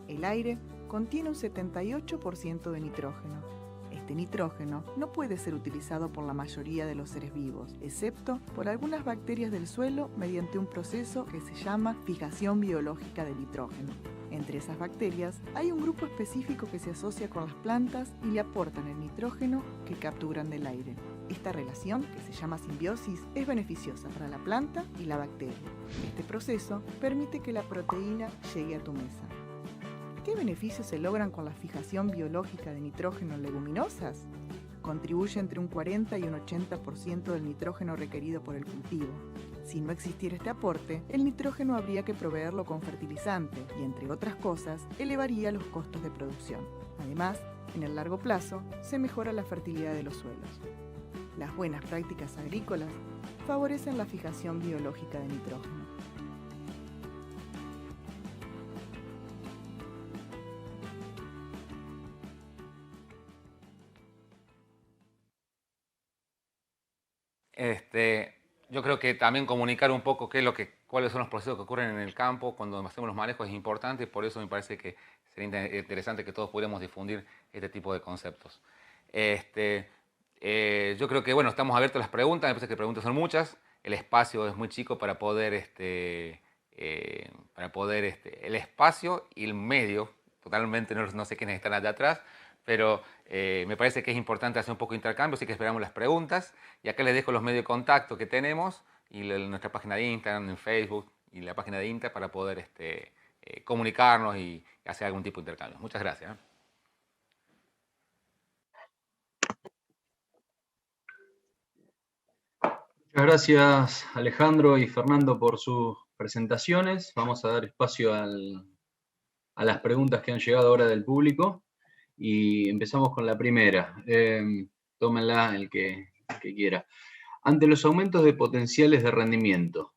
S4: El aire contiene un 78% de nitrógeno. Este nitrógeno no puede ser utilizado por la mayoría de los seres vivos, excepto por algunas bacterias del suelo mediante un proceso que se llama fijación biológica de nitrógeno. Entre esas bacterias hay un grupo específico que se asocia con las plantas y le aportan el nitrógeno que capturan del aire. Esta relación, que se llama simbiosis, es beneficiosa para la planta y la bacteria. Este proceso permite que la proteína llegue a tu mesa. ¿Qué beneficios se logran con la fijación biológica de nitrógeno en leguminosas? Contribuye entre un 40 y un 80% del nitrógeno requerido por el cultivo. Si no existiera este aporte, el nitrógeno habría que proveerlo con fertilizante y, entre otras cosas, elevaría los costos de producción. Además, en el largo plazo, se mejora la fertilidad de los suelos. Las buenas prácticas agrícolas favorecen la fijación biológica de nitrógeno.
S3: Yo creo que también comunicar un poco cuáles son los procesos que ocurren en el campo cuando hacemos los manejos es importante, y por eso me parece que sería interesante que todos pudiéramos difundir este tipo de conceptos. Yo creo que, bueno, estamos abiertos a las preguntas. Me parece que las preguntas son muchas. El espacio es muy chico para poder, el espacio y el medio, totalmente no sé quiénes están allá atrás, pero me parece que es importante hacer un poco de intercambio, así que esperamos las preguntas. Y acá les dejo los medios de contacto que tenemos, y nuestra página de Instagram, en Facebook, y la página de INTA, para poder comunicarnos y hacer algún tipo de intercambio. Muchas gracias.
S1: Muchas gracias, Alejandro y Fernando, por sus presentaciones. Vamos a dar espacio a las preguntas que han llegado ahora del público. Y empezamos con la primera. Tómenla el que quiera. Ante los aumentos de potenciales de rendimiento,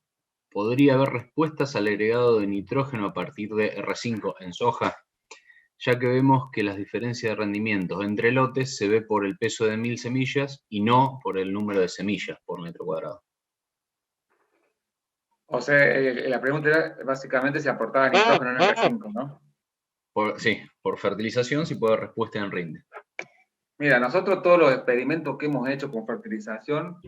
S1: ¿podría haber respuestas al agregado de nitrógeno a partir de R5 en soja? Ya que vemos que las diferencias de rendimientos entre lotes se ve por el peso de 1000 semillas y no por el número de semillas por metro cuadrado.
S3: O sea, la pregunta era básicamente si aportaba nitrógeno en el R5, ¿no?
S1: Sí, por fertilización, si puede dar respuesta en rinde.
S3: Mira, nosotros todos los experimentos que hemos hecho con fertilización,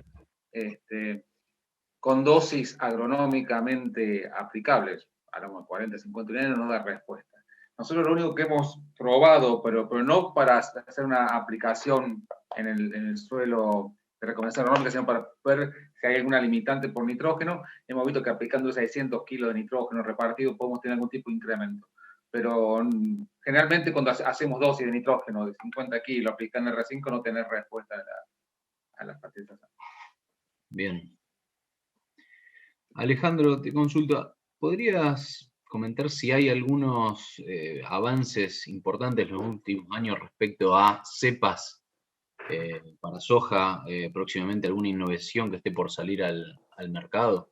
S3: con dosis agronómicamente aplicables, hablamos de 40, 50 unidades, no nos da respuesta. Nosotros lo único que hemos probado, pero no para hacer una aplicación en el suelo de recomendación agronómica, sino para ver si hay alguna limitante por nitrógeno, hemos visto que aplicando 600 kilos de nitrógeno repartido podemos tener algún tipo de incremento. Pero generalmente cuando hacemos dosis de nitrógeno de 50 kilos aplicando R5 no tener respuesta a la fertilización.
S1: Bien. Alejandro, te consulto, ¿podrías comentar si hay algunos avances importantes en los últimos años respecto a cepas para soja, próximamente alguna innovación que esté por salir al mercado?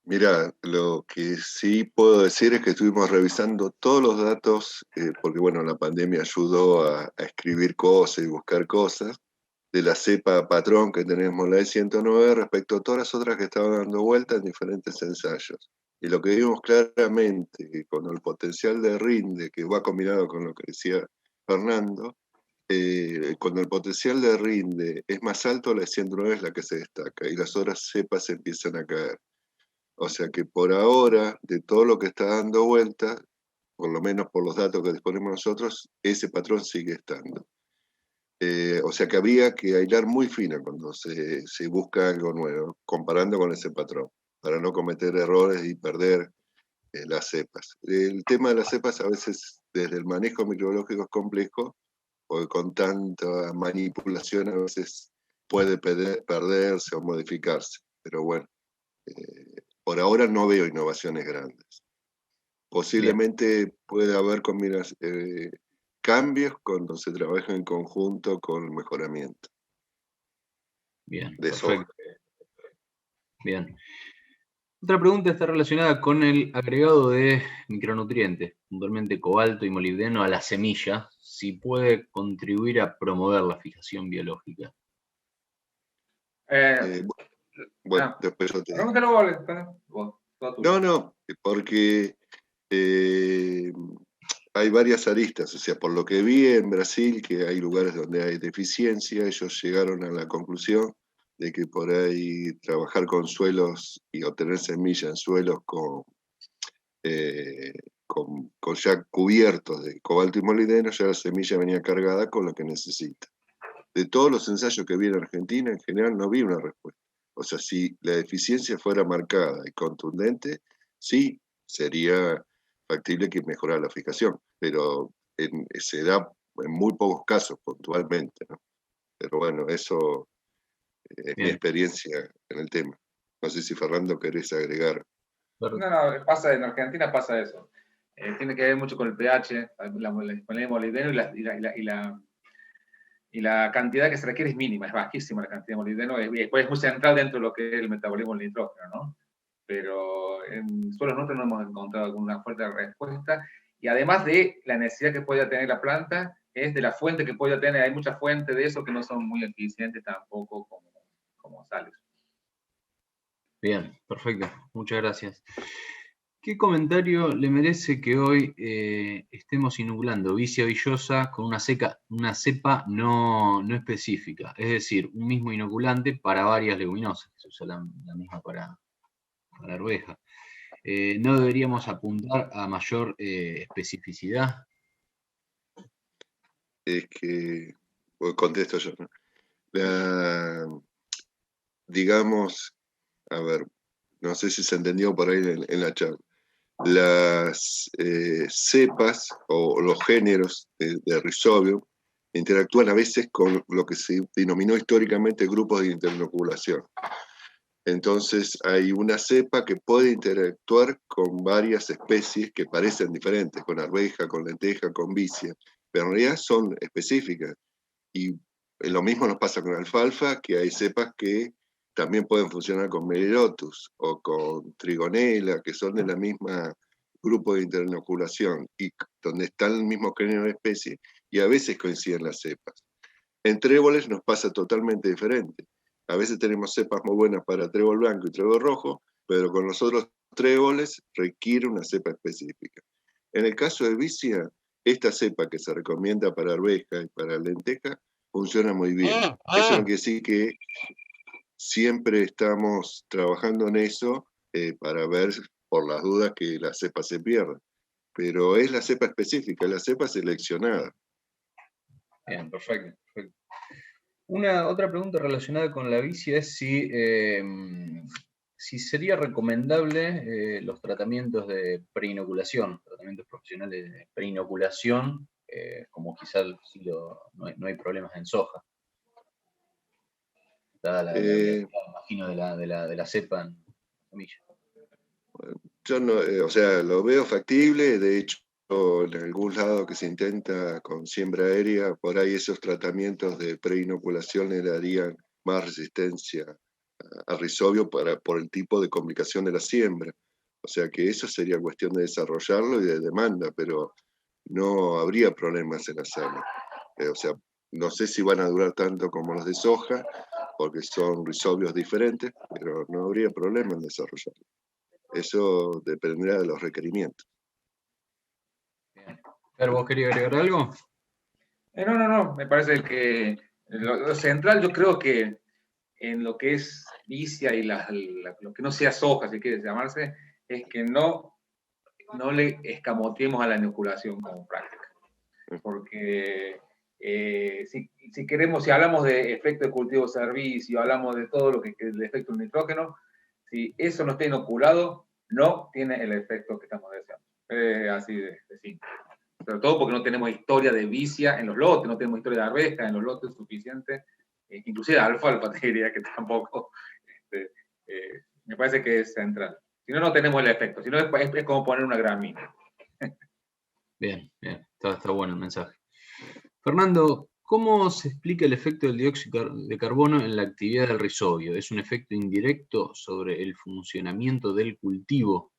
S2: Mira, lo que sí puedo decir es que estuvimos revisando todos los datos, porque bueno, la pandemia ayudó a escribir cosas y buscar cosas, de la cepa patrón que tenemos, la E109, respecto a todas las otras que estaban dando vueltas en diferentes ensayos. Y lo que vimos claramente, con el potencial de rinde, que va combinado con lo que decía Fernando, cuando el potencial de rinde es más alto, la E109 es la que se destaca, y las otras cepas empiezan a caer. O sea que por ahora, de todo lo que está dando vuelta, por lo menos por los datos que disponemos nosotros, ese patrón sigue estando. O sea que habría que aislar muy fino cuando se busca algo nuevo, comparando con ese patrón, para no cometer errores y perder las cepas. El tema de las cepas a veces, desde el manejo microbiológico, es complejo, porque con tanta manipulación a veces puede perderse o modificarse. Pero bueno, por ahora no veo innovaciones grandes. Posiblemente puede haber cambios cuando se trabaja en conjunto con el mejoramiento.
S1: Bien,
S2: de
S1: perfecto. Bien. Otra pregunta está relacionada con el agregado de micronutrientes, puntualmente cobalto y molibdeno a la semilla, si puede contribuir a promover la fijación biológica.
S2: Bueno, después yo te digo.
S3: No,
S2: porque hay varias aristas, o sea, por lo que vi en Brasil, que hay lugares donde hay deficiencia, ellos llegaron a la conclusión de que por ahí trabajar con suelos y obtener semillas en suelos con ya cubiertos de cobalto y molibdeno, ya la semilla venía cargada con lo que necesita. De todos los ensayos que vi en Argentina, en general no vi una respuesta. O sea, si la deficiencia fuera marcada y contundente, sí sería factible que mejorara la fijación, pero se da en muy pocos casos puntualmente, ¿no? Pero bueno, eso es mi experiencia en el tema. No sé si Fernando querés agregar.
S3: No, en Argentina pasa eso. Tiene que ver mucho con el pH, la disponibilidad de molibdeno y la cantidad que se requiere es mínima, es bajísima la cantidad de molibdeno, y después es muy central dentro de lo que es el metabolismo del nitrógeno, ¿no? Pero en suelos nuestros no hemos encontrado alguna fuerte respuesta, y además de la necesidad que pueda tener la planta, es de la fuente que pueda tener. Hay muchas fuentes de eso que no son muy eficientes tampoco como sales.
S1: Bien, perfecto, muchas gracias. ¿Qué comentario le merece que hoy estemos inoculando Vicia villosa con una cepa no específica? Es decir, un mismo inoculante para varias leguminosas, que se usa la misma para la arveja. ¿No deberíamos apuntar a mayor especificidad?
S2: Es que, contesto yo, ¿no? Digamos, a ver, no sé si se entendió por ahí en la charla. Las cepas o los géneros de Rhizobium interactúan a veces con lo que se denominó históricamente grupos de interinoculación. Entonces hay una cepa que puede interactuar con varias especies que parecen diferentes, con arveja, con lenteja, con vicia, pero en realidad son específicas. Y lo mismo nos pasa con alfalfa, que hay cepas que también pueden funcionar con Melilotus o con Trigonella, que son de la misma grupo de interinoculación y donde está el mismo género de especie, y a veces coinciden las cepas. En tréboles nos pasa totalmente diferente. A veces tenemos cepas muy buenas para trébol blanco y trébol rojo, pero con los otros tréboles requiere una cepa específica. En el caso de vicia, esta cepa que se recomienda para arveja y para lenteja funciona muy bien. Eso no quiere decir que siempre estamos trabajando en eso para ver por las dudas que la cepa se pierda. Pero es la cepa específica, la cepa seleccionada.
S1: Bien, perfecto. Una otra pregunta relacionada con la vicia es si sería recomendable los tratamientos de preinoculación, tratamientos profesionales de preinoculación, como quizás no hay problemas en soja. Dada imagino de la cepa en semilla.
S2: Yo no, o sea, lo veo factible, de hecho, en algún lado que se intenta con siembra aérea, por ahí esos tratamientos de preinoculación le darían más resistencia al rizobio por el tipo de complicación de la siembra. O sea que eso sería cuestión de desarrollarlo y de demanda, pero no habría problemas en hacerlo. O sea, no sé si van a durar tanto como los de soja, porque son rizobios diferentes, pero no habría problema en desarrollarlo. Eso dependerá de los requerimientos.
S1: Bien. ¿Pero vos querías agregar algo?
S3: No. Me parece que lo central, yo creo que en lo que es vicia y lo que no sea soja, si quiere llamarse, es que no le escamoteemos a la inoculación como práctica. Porque si hablamos de efecto de cultivo servicio, hablamos de todo lo que es el efecto del nitrógeno, si eso no está inoculado, no tiene el efecto que estamos deseando. Así de simple. Sobre todo porque no tenemos historia de vicia en los lotes, no tenemos historia de arveja en los lotes suficiente, inclusive alfalfa te diría que tampoco, me parece que es central. Si no, no tenemos el efecto, si no es como poner una gramínea.
S1: Bien, está bueno el mensaje. Fernando, ¿cómo se explica el efecto del dióxido de carbono en la actividad del rizobio? ¿Es un efecto indirecto sobre el funcionamiento del cultivo?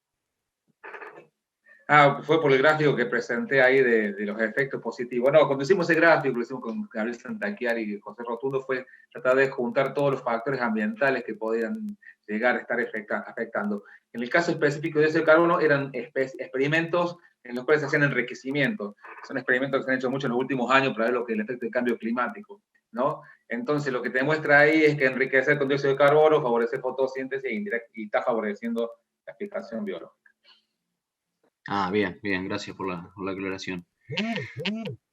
S3: Fue por el gráfico que presenté ahí de los efectos positivos. No, cuando hicimos ese gráfico, lo hicimos con Gabriel Santachiari y José Rotundo, fue tratar de juntar todos los factores ambientales que podían llegar a estar afectando. En el caso específico de ese carbono, eran experimentos en los cuales se hacían enriquecimientos. Son experimentos que se han hecho mucho en los últimos años para ver lo que es el efecto del cambio climático, ¿no? Entonces, lo que te muestra ahí es que enriquecer con dióxido de carbono favorece fotosíntesis y está favoreciendo la fijación biológica.
S1: Bien, gracias por la aclaración.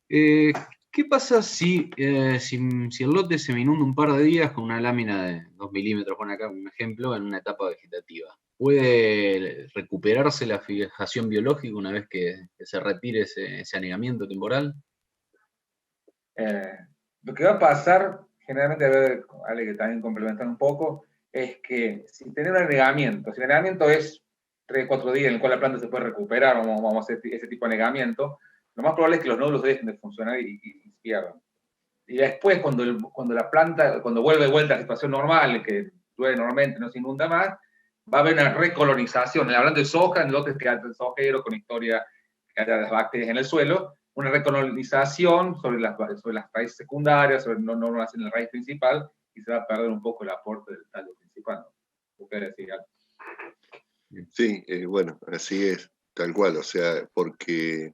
S1: ¿Qué pasa si el lote se me inunda un par de días con una lámina de 2 milímetros, pon acá un ejemplo, en una etapa vegetativa? ¿Puede recuperarse la fijación biológica una vez que se retire ese anegamiento temporal?
S3: Lo que va a pasar, generalmente, a ver, Ale, que también complementar un poco, es que si tener un anegamiento, si el anegamiento es 3, 4 días en el cual la planta se puede recuperar, vamos a hacer ese tipo de anegamiento, lo más probable es que los nódulos dejen de funcionar y se pierdan. Y después, cuando la planta, cuando vuelve de vuelta a la situación normal, que llueve normalmente, no se inunda más, va a haber una recolonización. Hablando de soja, en lotes que haya sojero con historia, que haya las bacterias en el suelo, una recolonización sobre las raíces secundarias, no en la raíz principal, y se va a perder un poco el aporte del tallo principal. ¿Usted decía?
S2: Sí, bueno, así es, tal cual, o sea, porque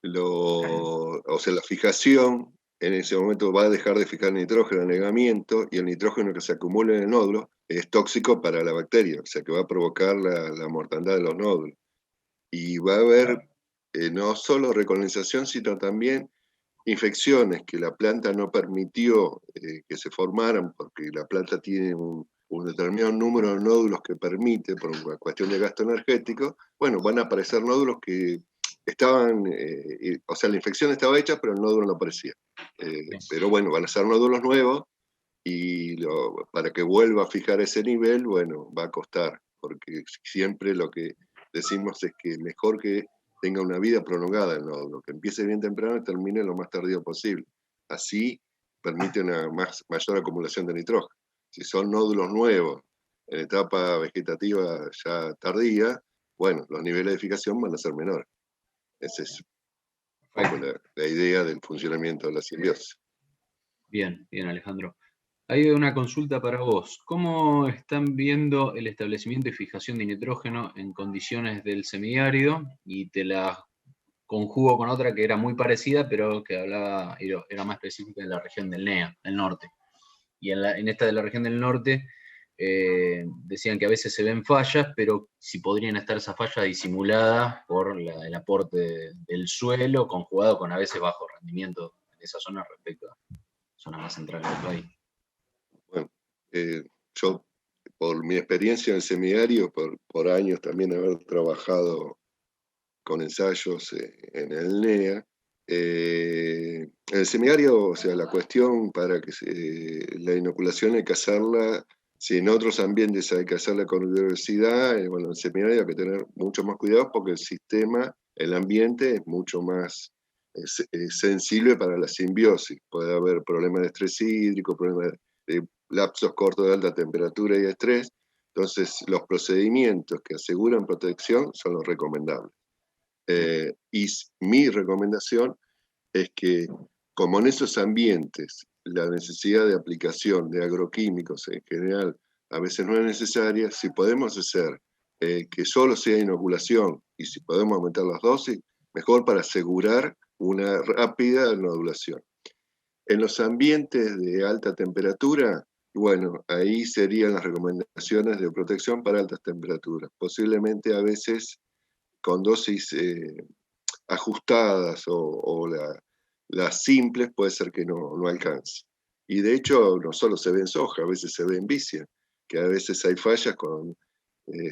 S2: la fijación en ese momento va a dejar de fijar nitrógeno en el anegamiento, y el nitrógeno que se acumula en el nódulo es tóxico para la bacteria, o sea que va a provocar la mortandad de los nódulos. Y va a haber no solo recolonización, sino también infecciones que la planta no permitió que se formaran, porque la planta tiene un determinado número de nódulos que permite, por una cuestión de gasto energético. Bueno, van a aparecer nódulos que estaban, o sea, la infección estaba hecha, pero el nódulo no aparecía. Pero bueno, van a ser nódulos nuevos, y para que vuelva a fijar ese nivel, bueno, va a costar, porque siempre lo que decimos es que mejor que tenga una vida prolongada el nódulo, que empiece bien temprano y termine lo más tardío posible. Así permite una mayor acumulación de nitrógeno. Si son nódulos nuevos en etapa vegetativa ya tardía, bueno, los niveles de fijación van a ser menores. Esa es un poco la idea del funcionamiento de la simbiosis.
S1: Bien, Alejandro. Hay una consulta para vos. ¿Cómo están viendo el establecimiento y fijación de nitrógeno en condiciones del semiárido? Y te la conjugo con otra que era muy parecida, pero que hablaba, era más específica de la región del NEA, del norte. Y en esta de la región del norte decían que a veces se ven fallas, pero si podrían estar esas fallas disimuladas por el aporte del suelo, conjugado con a veces bajo rendimiento en esa zona respecto a zonas más centrales del país.
S2: Bueno, yo, por mi experiencia en el semiárido, por años también haber trabajado con ensayos en el NEA, en el semiárido, o sea, la cuestión para que la inoculación hay que hacerla, si en otros ambientes hay que hacerla con diversidad, bueno, en el semiárido hay que tener mucho más cuidado porque el sistema, el ambiente es mucho más sensible para la simbiosis. Puede haber problemas de estrés hídrico, problemas de lapsos cortos de alta temperatura y estrés. Entonces, los procedimientos que aseguran protección son los recomendables. Y mi recomendación es que, como en esos ambientes la necesidad de aplicación de agroquímicos en general a veces no es necesaria, si podemos hacer que solo sea inoculación y si podemos aumentar las dosis, mejor para asegurar una rápida nodulación. En los ambientes de alta temperatura, bueno, ahí serían las recomendaciones de protección para altas temperaturas. Posiblemente a veces con dosis ajustadas o las simples puede ser que no alcance. Y de hecho no solo se ve en soja, a veces se ve en vicia, que a veces hay fallas con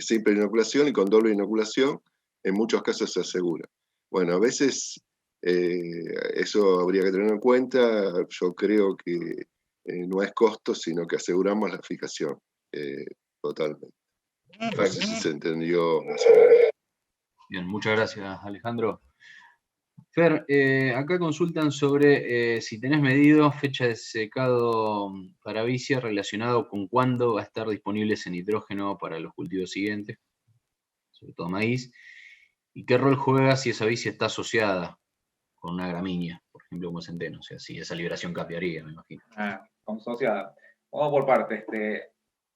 S2: simple inoculación y con doble inoculación, en muchos casos se asegura. Bueno, a veces eso habría que tener en cuenta. Yo creo que no es costo, sino que aseguramos la fijación totalmente. No sé si se entendió más o menos.
S1: Bien, muchas gracias, Alejandro. Fer, acá consultan sobre si tenés medido fecha de secado para vicia relacionado con cuándo va a estar disponible ese nitrógeno para los cultivos siguientes, sobre todo maíz, y qué rol juega si esa vicia está asociada con una gramínea, por ejemplo, como centeno, o sea, si esa liberación cambiaría, me imagino.
S3: Como asociada. Vamos por partes.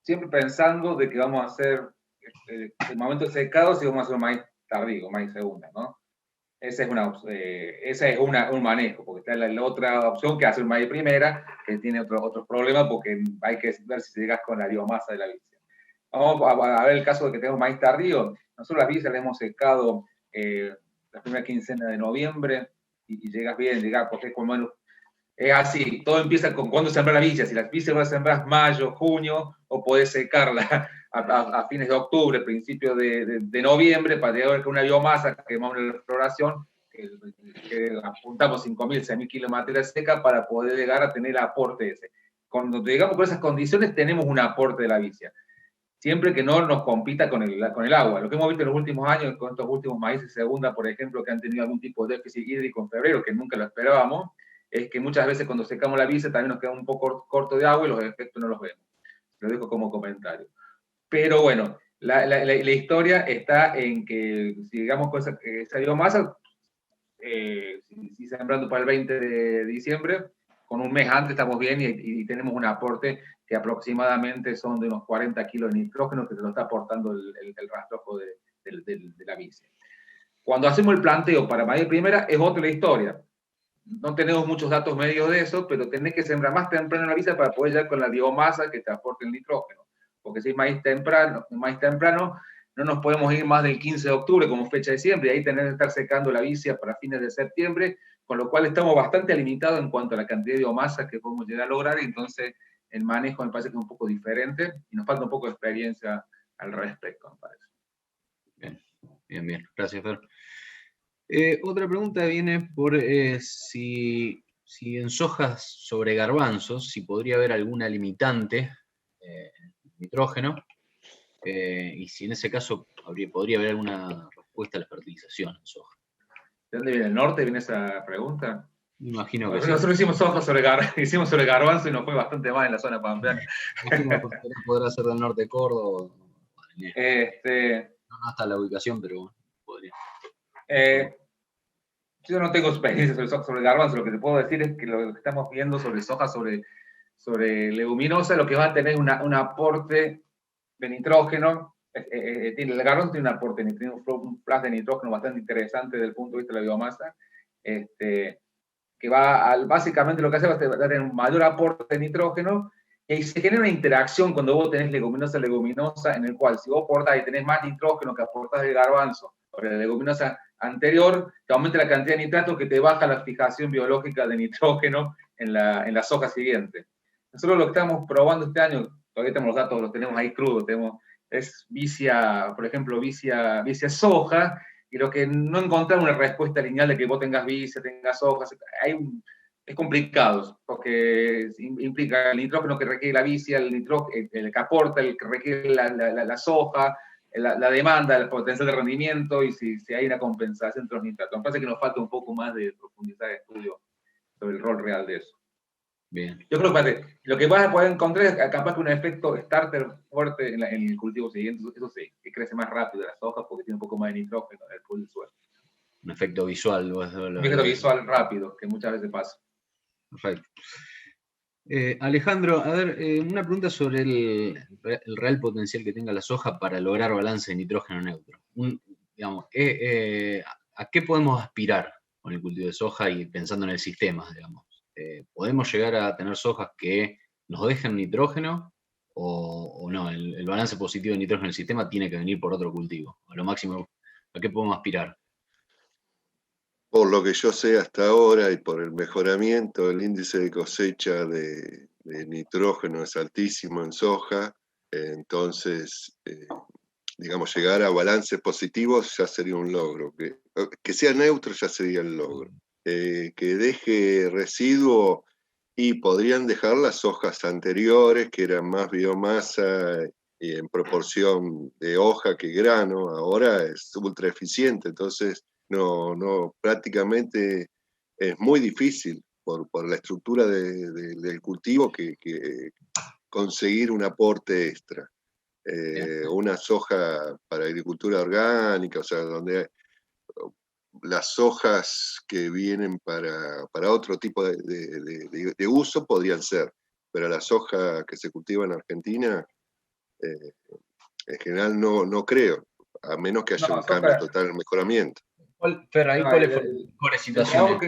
S3: Siempre pensando de que vamos a hacer el momento de secado si vamos a hacer un maíz tardío, maíz segunda, ¿no? Ese es un manejo, porque está la otra opción que hacer un maíz primera, que tiene otros problemas, porque hay que ver si llegas con la biomasa de la vicia. Vamos a ver el caso de que tenemos maíz tardío. Nosotros las vicias las hemos secado la primera quincena de noviembre y llegas bien, porque es así, todo empieza con cuándo sembrar la vicia. Si las vicias vas a sembrar mayo, junio, o podés secarla a fines de octubre, principios de noviembre, para llegar con una biomasa que más o menos la floración, que apuntamos 5.000, 6.000 kilos de materia seca para poder llegar a tener el aporte ese. Cuando llegamos con esas condiciones, tenemos un aporte de la vicia. Siempre que no nos compita con el agua. Lo que hemos visto en los últimos años, con estos últimos maíces segunda, por ejemplo, que han tenido algún tipo de déficit hídrico en febrero, que nunca lo esperábamos, es que muchas veces cuando secamos la vicia también nos queda un poco corto de agua y los efectos no los vemos. Lo dejo como comentario. Pero bueno, la historia está en que si llegamos con esa biomasa, si sembrando para el 20 de diciembre, con un mes antes estamos bien y tenemos un aporte que aproximadamente son de unos 40 kilos de nitrógeno que se lo está aportando el rastrojo de la vicia. Cuando hacemos el planteo para maíz primera es otra historia. No tenemos muchos datos medios de eso, pero tenés que sembrar más temprano la vicia para poder llegar con la biomasa que te aporte el nitrógeno. Porque si maíz temprano, no nos podemos ir más del 15 de octubre como fecha de siembra, y ahí tenemos que estar secando la vicia para fines de septiembre, con lo cual estamos bastante limitados en cuanto a la cantidad de biomasa que podemos llegar a lograr, y entonces el manejo me parece que es un poco diferente, y nos falta un poco de experiencia al respecto, me parece.
S1: Bien. Gracias, Fer. Otra pregunta viene por si en sojas sobre garbanzos, si podría haber alguna limitante nitrógeno, y si en ese caso podría haber alguna respuesta a la fertilización en soja.
S3: ¿De dónde viene el norte? ¿Viene esa pregunta?
S1: Me imagino que sí.
S3: Nosotros hicimos soja sobre garbanzo y nos fue bastante mal en la zona pampeana.
S1: Podrá ser del norte de Córdoba. No está la ubicación, pero bueno, podría.
S3: Yo no tengo experiencia sobre garbanzo. Lo que te puedo decir es que lo que estamos viendo sobre soja, sobre sobre leguminosa, lo que va a tener un aporte de nitrógeno. El garbanzo tiene un aporte, tiene un flash de nitrógeno bastante interesante desde el punto de vista de la biomasa, que básicamente lo que hace va a tener un mayor aporte de nitrógeno, y se genera una interacción cuando vos tenés leguminosa, en el cual si vos aportás y tenés más nitrógeno que aportás del garbanzo o de la leguminosa anterior, te aumenta la cantidad de nitrato, que te baja la fijación biológica de nitrógeno en la soja siguiente. Nosotros lo que estamos probando este año, todavía tenemos los datos, los tenemos ahí crudos, es vicia, por ejemplo, vicia soja, y lo que no encontramos una respuesta lineal de que vos tengas vicia, tengas hojas, es complicado, porque implica el nitrógeno que requiere la vicia, el que aporta, el que requiere la soja, la demanda, el potencial de rendimiento, y si hay una compensación entre los nitratos. Me parece que nos falta un poco más de profundidad de estudio sobre el rol real de eso.
S1: Bien.
S3: Yo creo que lo que vas a poder encontrar es capaz que un efecto starter fuerte en el cultivo siguiente, eso sí, que crece más rápido las hojas porque tiene un poco más de nitrógeno en el pool del suelo.
S1: Un efecto visual.
S3: Un efecto visual rápido, que muchas veces pasa.
S1: Perfecto. Alejandro, a ver, una pregunta sobre el real potencial que tenga la soja para lograr balance de nitrógeno neutro. Digamos, ¿a qué podemos aspirar con el cultivo de soja y pensando en el sistema, digamos? ¿Podemos llegar a tener sojas que nos dejen nitrógeno o no? El balance positivo de nitrógeno en el sistema tiene que venir por otro cultivo. A lo máximo, ¿a qué podemos aspirar?
S2: Por lo que yo sé hasta ahora y por el mejoramiento, el índice de cosecha de nitrógeno es altísimo en soja, entonces, digamos, llegar a balances positivos ya sería un logro. Que sea neutro ya sería el logro. Que deje residuo, y podrían dejar las hojas anteriores, que eran más biomasa y en proporción de hoja que grano. Ahora es ultra eficiente, entonces no prácticamente es muy difícil por la estructura del cultivo que conseguir un aporte extra. Una soja para agricultura orgánica, o sea, donde las hojas que vienen para otro tipo de uso podrían ser, pero la soja que se cultiva en Argentina, en general no creo, a menos que haya un cambio total en el mejoramiento.
S1: Fer, ¿cuáles fueron las mejores situaciones?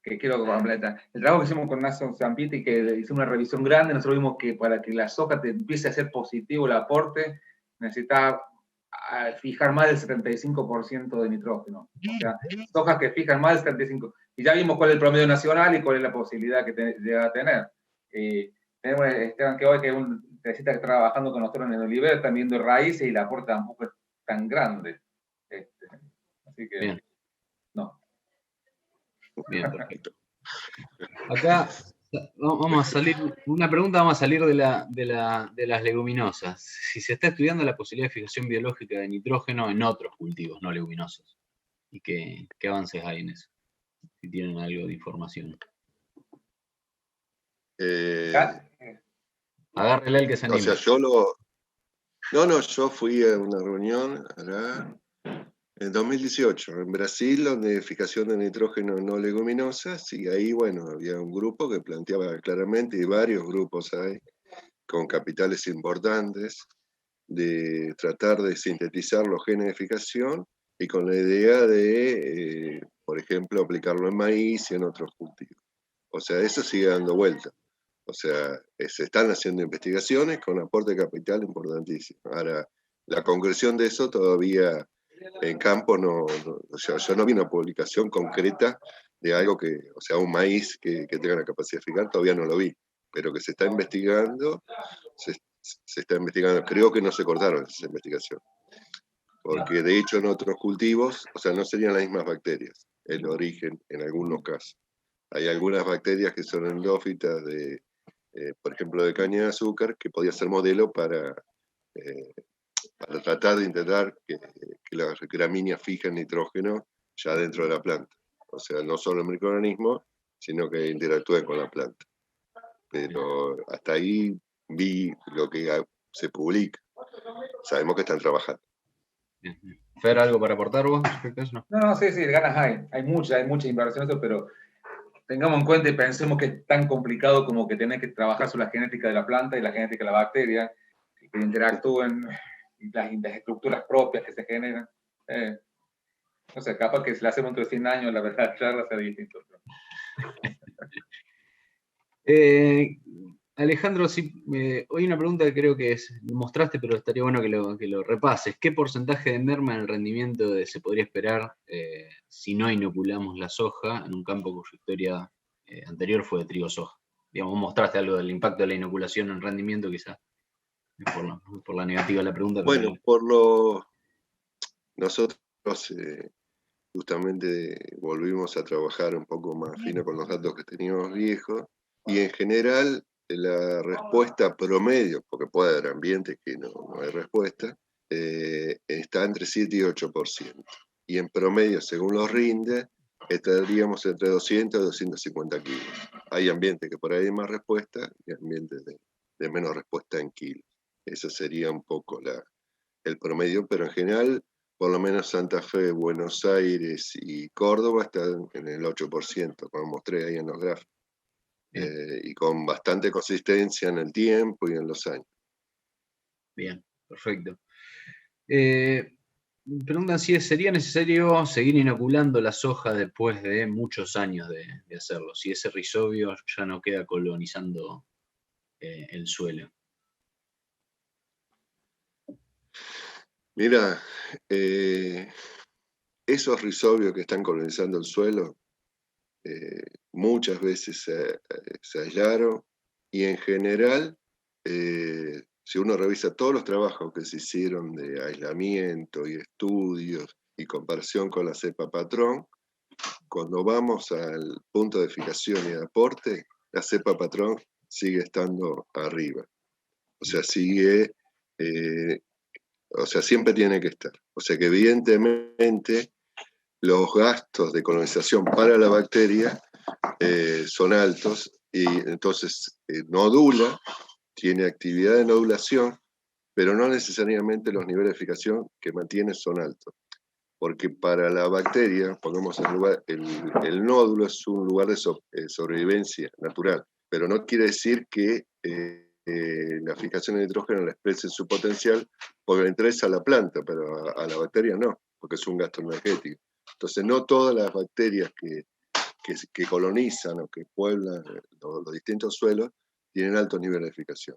S3: Que quiero completar. El trabajo que hicimos con Nason Zampiti, que hicimos una revisión grande, nosotros vimos que para que la soja te empiece a ser positivo el aporte, necesita fijar más del 75% de nitrógeno. O sea, sojas que fijan más del 75%. Y ya vimos cuál es el promedio nacional y cuál es la posibilidad que llega a tener. Tenemos a Esteban que hoy, que necesita estar trabajando con nosotros en el Oliver, están viendo raíces, y el aporte tampoco es tan grande. Así que,
S1: bien.
S3: No.
S1: Bien, perfecto. Acá vamos a salir, una pregunta, vamos a salir de las leguminosas. Si se está estudiando la posibilidad de fijación biológica de nitrógeno en otros cultivos no leguminosos, y qué avances hay en eso, si tienen algo de información. Agárrele el que se anime.
S2: O sea, yo fui a una reunión en 2018, en Brasil, donde fijación de nitrógeno no leguminosas, y ahí, bueno, había un grupo que planteaba claramente, y varios grupos hay, con capitales importantes, de tratar de sintetizar los genes de fijación, y con la idea de, por ejemplo, aplicarlo en maíz y en otros cultivos. O sea, eso sigue dando vuelta. O sea, se están haciendo investigaciones con aporte de capital importantísimo. Ahora, la concreción de eso todavía en campo o sea, yo no vi una publicación concreta de algo o sea, un maíz que tenga la capacidad de fijar, todavía no lo vi, pero que se está investigando, se está investigando. Creo que no se cortaron esas investigaciones, porque de hecho en otros cultivos, o sea, no serían las mismas bacterias, el origen en algunos casos. Hay algunas bacterias que son endófitas por ejemplo, de caña de azúcar, que podía ser modelo para tratar de intentar que las gramíneas fijen nitrógeno ya dentro de la planta. O sea, no solo el microorganismo, sino que interactúen con la planta. Pero hasta ahí vi lo que se publica. Sabemos que están trabajando.
S1: Fer, ¿algo para aportar vos respecto a eso?
S3: No, sí, ganas hay. Hay mucha inversión, pero tengamos en cuenta y pensemos que es tan complicado como que tenés que trabajar sobre la genética de la planta y la genética de la bacteria, y que interactúen, y las estructuras propias que se generan. No sé, capaz que si la hacemos entre 100 años, la verdad, charla sea distinto.
S1: Alejandro, sí, hoy una pregunta que creo que mostraste, pero estaría bueno que lo repases. ¿Qué porcentaje de merma en el rendimiento se podría esperar si no inoculamos la soja en un campo cuya historia anterior fue de trigo-soja? Digamos, mostraste algo del impacto de la inoculación en rendimiento, quizás por la negativa de la pregunta.
S2: Bueno, nosotros justamente volvimos a trabajar un poco más fino con los datos que teníamos viejos, y en general la respuesta promedio, porque puede haber ambientes que no hay respuesta, está entre 7 y 8%. Y en promedio, según los rindes, estaríamos entre 200 y 250 kilos. Hay ambientes que por ahí hay más respuesta y ambientes de menos respuesta en kilos. Eso sería un poco el promedio, pero en general, por lo menos Santa Fe, Buenos Aires y Córdoba están en el 8%, como mostré ahí en los gráficos. Y con bastante consistencia en el tiempo y en los años.
S1: Bien, perfecto. Preguntan si sería necesario seguir inoculando la soja después de muchos años de hacerlo, si ese rizobio ya no queda colonizando el suelo.
S2: Mira, esos rizobios que están colonizando el suelo muchas veces se aislaron, y en general, si uno revisa todos los trabajos que se hicieron de aislamiento y estudios y comparación con la cepa patrón, cuando vamos al punto de fijación y de aporte, la cepa patrón sigue estando arriba. O sea, siempre tiene que estar. O sea que evidentemente los gastos de colonización para la bacteria son altos, y entonces nodula, tiene actividad de nodulación, pero no necesariamente los niveles de fijación que mantiene son altos. Porque para la bacteria, pongamos en lugar, el nódulo es un lugar de sobrevivencia natural, pero no quiere decir que la fijación de nitrógeno la exprese en su potencial, porque le interesa a la planta, pero a la bacteria no, porque es un gasto energético. Entonces, no todas las bacterias que colonizan o que pueblan los distintos suelos tienen alto nivel de fijación.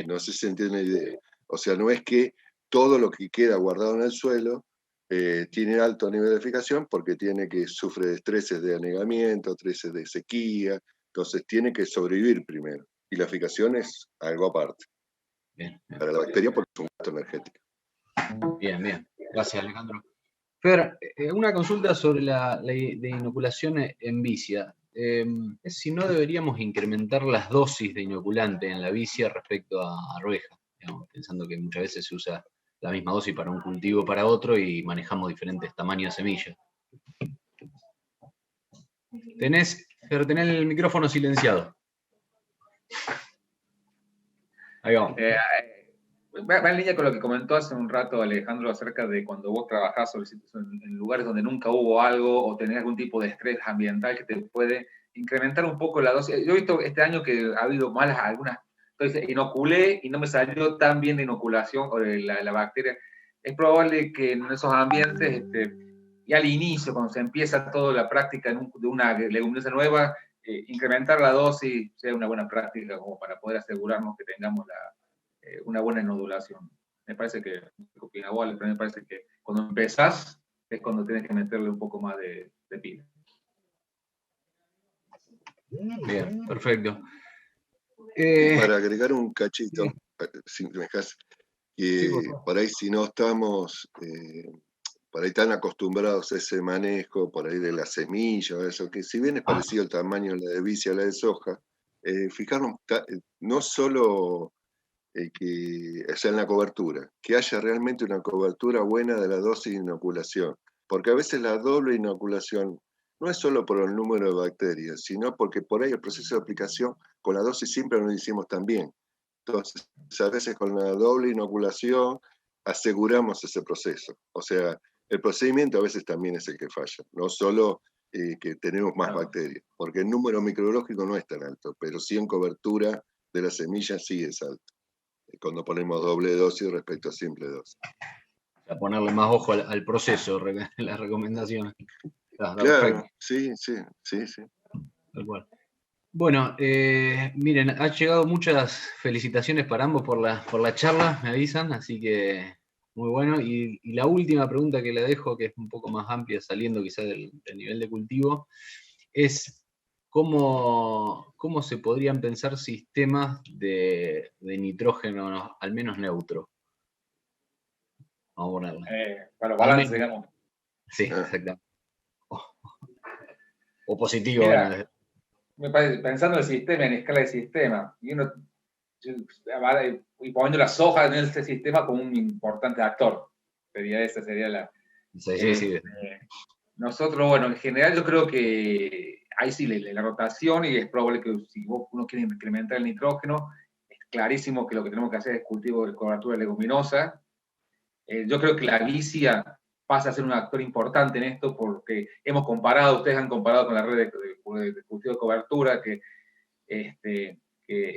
S2: No sé si se entiende la idea. O sea, no es que todo lo que queda guardado en el suelo tiene alto nivel de fijación, porque sufre de estreses de anegamiento, estreses de sequía, entonces tiene que sobrevivir primero. Y la fijación es algo aparte. Bien. Para la bacteria, porque es un gasto energético.
S1: Bien. Gracias, Alejandro. Fer, una consulta sobre la de inoculación en vicia. Es si no deberíamos incrementar las dosis de inoculante en la vicia respecto a arveja, digamos, pensando que muchas veces se usa la misma dosis para un cultivo para otro y manejamos diferentes tamaños de semillas. Tenés el micrófono silenciado. Ahí vamos.
S3: Va en línea con lo que comentó hace un rato Alejandro acerca de cuando vos trabajás en lugares donde nunca hubo algo o tenés algún tipo de estrés ambiental que te puede incrementar un poco la dosis. Yo he visto este año que ha habido algunas. Entonces, inoculé y no me salió tan bien de inoculación la bacteria. Es probable que en esos ambientes, y al inicio, cuando se empieza toda la práctica de una leguminosa nueva, incrementar la dosis sea una buena práctica como para poder asegurarnos que tengamos una buena nodulación. Me parece que, pero me parece que cuando empezás es cuando tienes que meterle un poco más de pila.
S1: Bien, perfecto.
S2: Para agregar un cachito, si me dejas, que por ahí si no estamos por ahí tan acostumbrados a ese manejo, por ahí de la semilla, eso, que si bien es parecido el tamaño de la de vicia a la de soja, fijarnos no solo que sea en la cobertura, que haya realmente una cobertura buena de la dosis de inoculación, porque a veces la doble inoculación no es solo por el número de bacterias, sino porque por ahí el proceso de aplicación con la dosis siempre no lo hicimos tan bien. Entonces, a veces con la doble inoculación aseguramos ese proceso. O sea, el procedimiento a veces también es el que falla, no solo que tenemos más bacterias, porque el número microbiológico no es tan alto, pero sí en cobertura de las semillas sí es alto, cuando ponemos doble dosis respecto a simple dosis.
S1: A ponerle más ojo al proceso, las recomendaciones.
S2: Claro,
S1: perfecto.
S2: sí.
S1: Tal cual. Bueno, miren, ha llegado muchas felicitaciones para ambos por la charla, me avisan, así que muy bueno. Y la última pregunta que le dejo, que es un poco más amplia, saliendo quizás del nivel de cultivo, es cómo se podrían pensar sistemas de nitrógeno, al menos neutro. Vamos a ponerle.
S5: Para los balances, digamos.
S1: Sí, exactamente. O positivo.
S5: Mira, me parece, pensando en el sistema, en escala de sistema, y poniendo la soja en este sistema como un importante actor. Esa sería la...
S1: Sí.
S5: Nosotros, bueno, en general yo creo que ahí sí la rotación, y es probable que si uno quiere incrementar el nitrógeno, es clarísimo que lo que tenemos que hacer es cultivo de cobertura leguminosa. Yo creo que la vicia pasa a ser un actor importante en esto, porque hemos comparado, ustedes han comparado con la red de cultivo de cobertura, que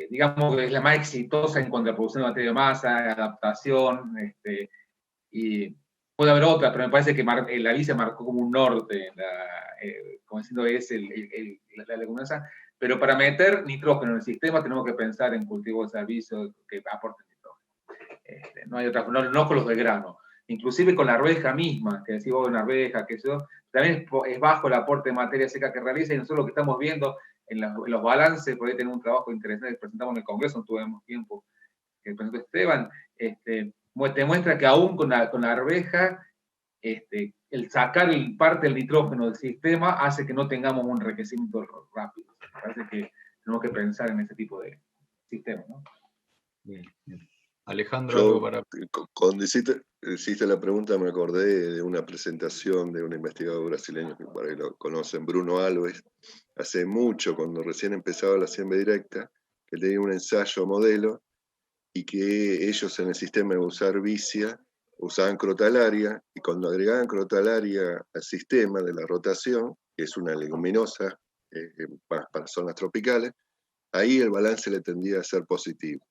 S5: digamos que es la más exitosa en cuanto a producción de materia de masa, adaptación, y puede haber otra, pero me parece que la vicia marcó como un norte, como diciendo es la leguminosa, pero para meter nitrógeno en el sistema tenemos que pensar en cultivos de servicio que aporten nitrógeno. No hay otra, no con los de grano. Inclusive con la arveja misma, que decís vos, una arveja, que eso, también es bajo el aporte de materia seca que realiza, y nosotros lo que estamos viendo en los balances, por ahí tenemos un trabajo interesante que presentamos en el Congreso, no tuvimos tiempo, que presentó Esteban, te muestra que aún con la arveja, el sacar parte del nitrógeno del sistema hace que no tengamos un enriquecimiento rápido. Me parece que tenemos que pensar en ese tipo de sistemas, ¿no?
S1: Bien. Alejandro,
S2: cuando hiciste la pregunta me acordé de una presentación de un investigador brasileño que por ahí lo conocen, Bruno Alves, hace mucho, cuando recién empezaba la siembra directa, que tenía un ensayo modelo y que ellos en el sistema de usar vicia usaban crotalaria, y cuando agregaban crotalaria al sistema de la rotación, que es una leguminosa para zonas tropicales, ahí el balance le tendía a ser positivo.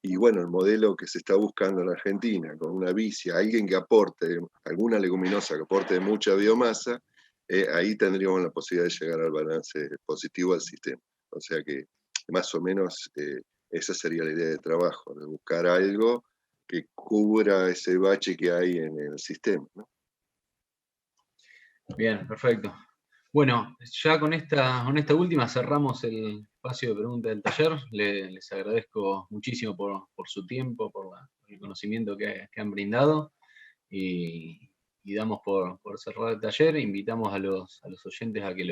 S2: Y bueno, el modelo que se está buscando en Argentina, con una vicia, alguien que aporte, alguna leguminosa que aporte mucha biomasa, ahí tendríamos la posibilidad de llegar al balance positivo al sistema. O sea que más o menos esa sería la idea de trabajo, de buscar algo que cubra ese bache que hay en el sistema, ¿no?
S1: Bien, perfecto. Bueno, ya con esta última cerramos el espacio de preguntas del taller. Les agradezco muchísimo por su tiempo, por el conocimiento que han brindado, y damos por cerrado el taller. Invitamos a los oyentes a que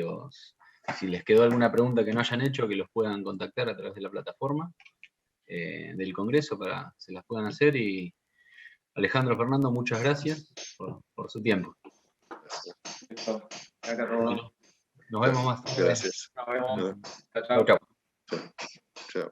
S1: si les quedó alguna pregunta que no hayan hecho, que los puedan contactar a través de la plataforma del Congreso para que se las puedan hacer. Y Alejandro, Fernando, muchas gracias por su tiempo.
S5: Gracias, Robo.
S1: Nos vemos más.
S2: Gracias.
S5: Nos vemos.
S2: ¿No?
S5: Chao.
S2: Chao.